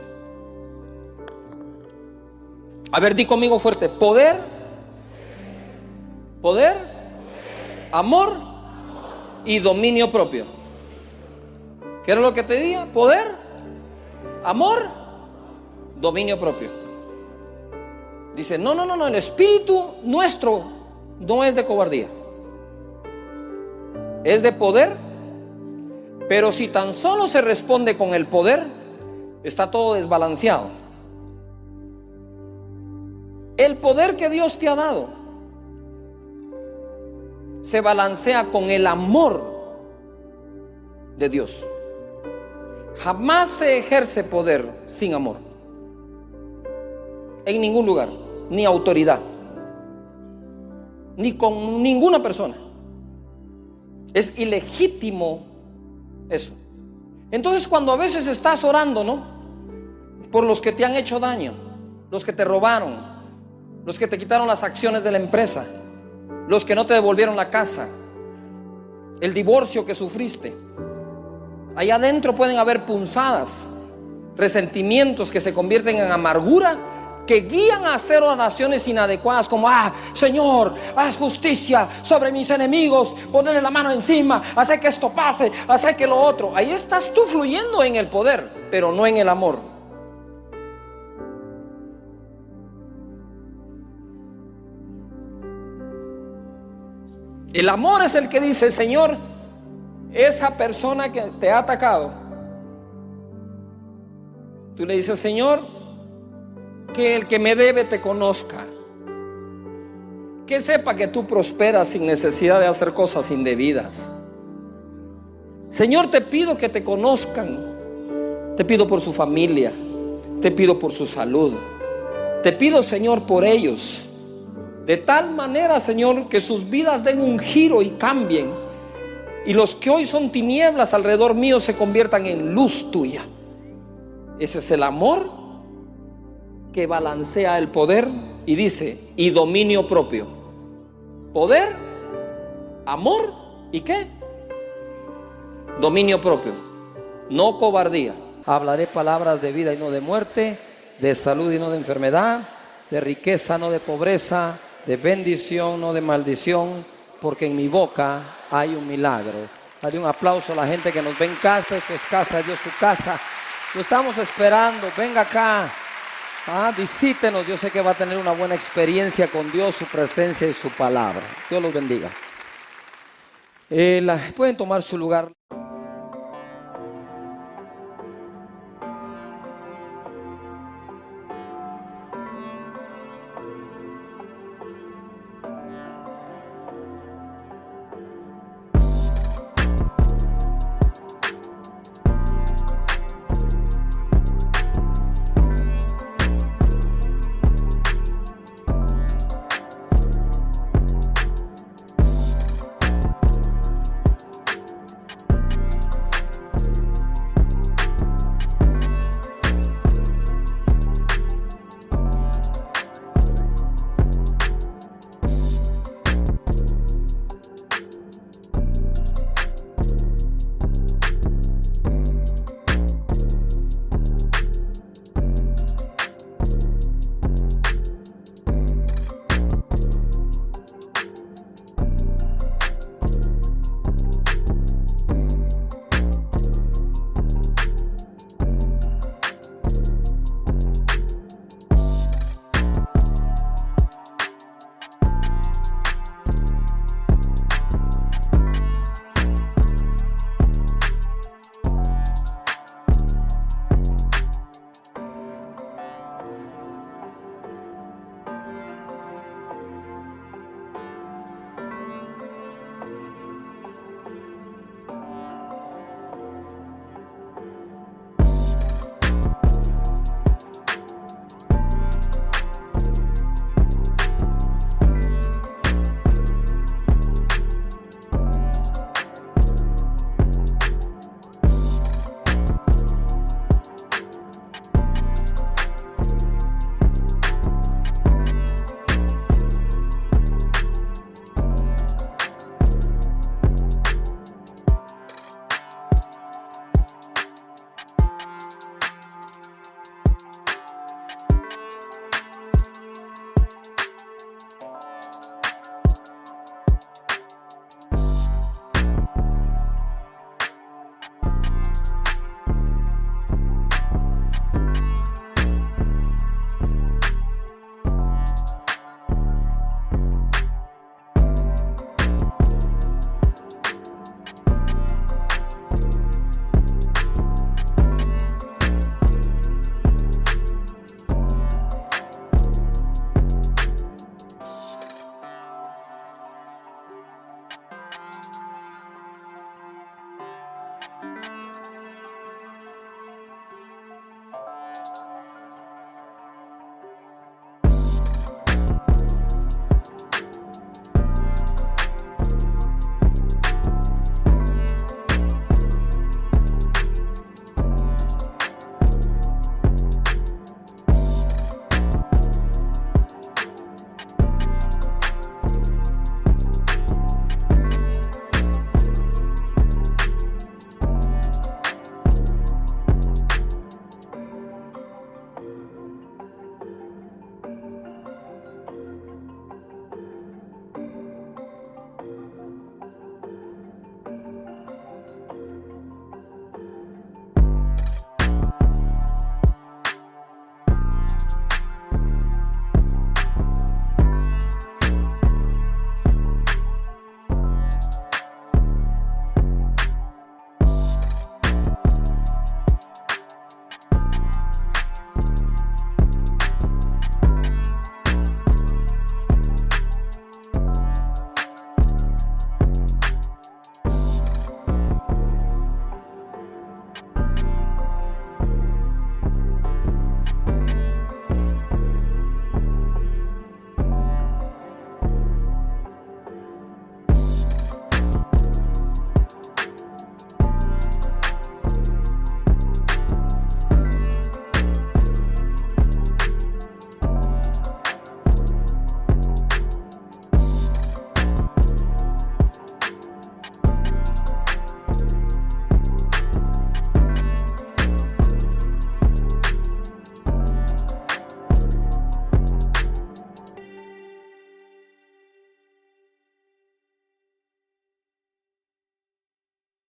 A ver, di conmigo fuerte: poder, amor y dominio propio. ¿Qué era lo que te diga? Poder, amor, dominio propio. Dice, no, el espíritu nuestro no es de cobardía, es de poder. Pero si tan solo se responde con el poder, está todo desbalanceado. El poder que Dios te ha dado se balancea con el amor de Dios. Jamás se ejerce poder sin amor, en ningún lugar, ni autoridad, ni con ninguna persona. Es ilegítimo eso. Entonces, cuando a veces estás orando, ¿no?, por los que te han hecho daño, los que te robaron, los que te quitaron las acciones de la empresa, los que no te devolvieron la casa, el divorcio que sufriste, allá adentro pueden haber punzadas, resentimientos que se convierten en amargura, que guían a hacer oraciones inadecuadas como: Señor, haz justicia sobre mis enemigos, ponle la mano encima, hace que esto pase, hace que lo otro. Ahí estás tú fluyendo en el poder, pero no en el amor. El amor es el que dice: Señor, esa persona que te ha atacado, tú le dices: Señor, que el que me debe te conozca, que sepa que tú prosperas sin necesidad de hacer cosas indebidas. Señor, te pido que te conozcan, te pido por su familia, te pido por su salud, te pido, Señor, por ellos, de tal manera, Señor, que sus vidas den un giro y cambien, y los que hoy son tinieblas alrededor mío se conviertan en luz tuya. Ese es el amor que balancea el poder y dice: y dominio propio. Poder, amor y ¿qué? Dominio propio, no cobardía. Hablaré palabras de vida y no de muerte, de salud y no de enfermedad, de riqueza no de pobreza, de bendición no de maldición, porque en mi boca hay un milagro. Dale un aplauso a la gente que nos ve en casa. Esto es casa de Dios, su casa. Lo estamos esperando. Venga acá. Visítenos. Yo sé que va a tener una buena experiencia con Dios, su presencia y su palabra. Dios los bendiga. Pueden tomar su lugar.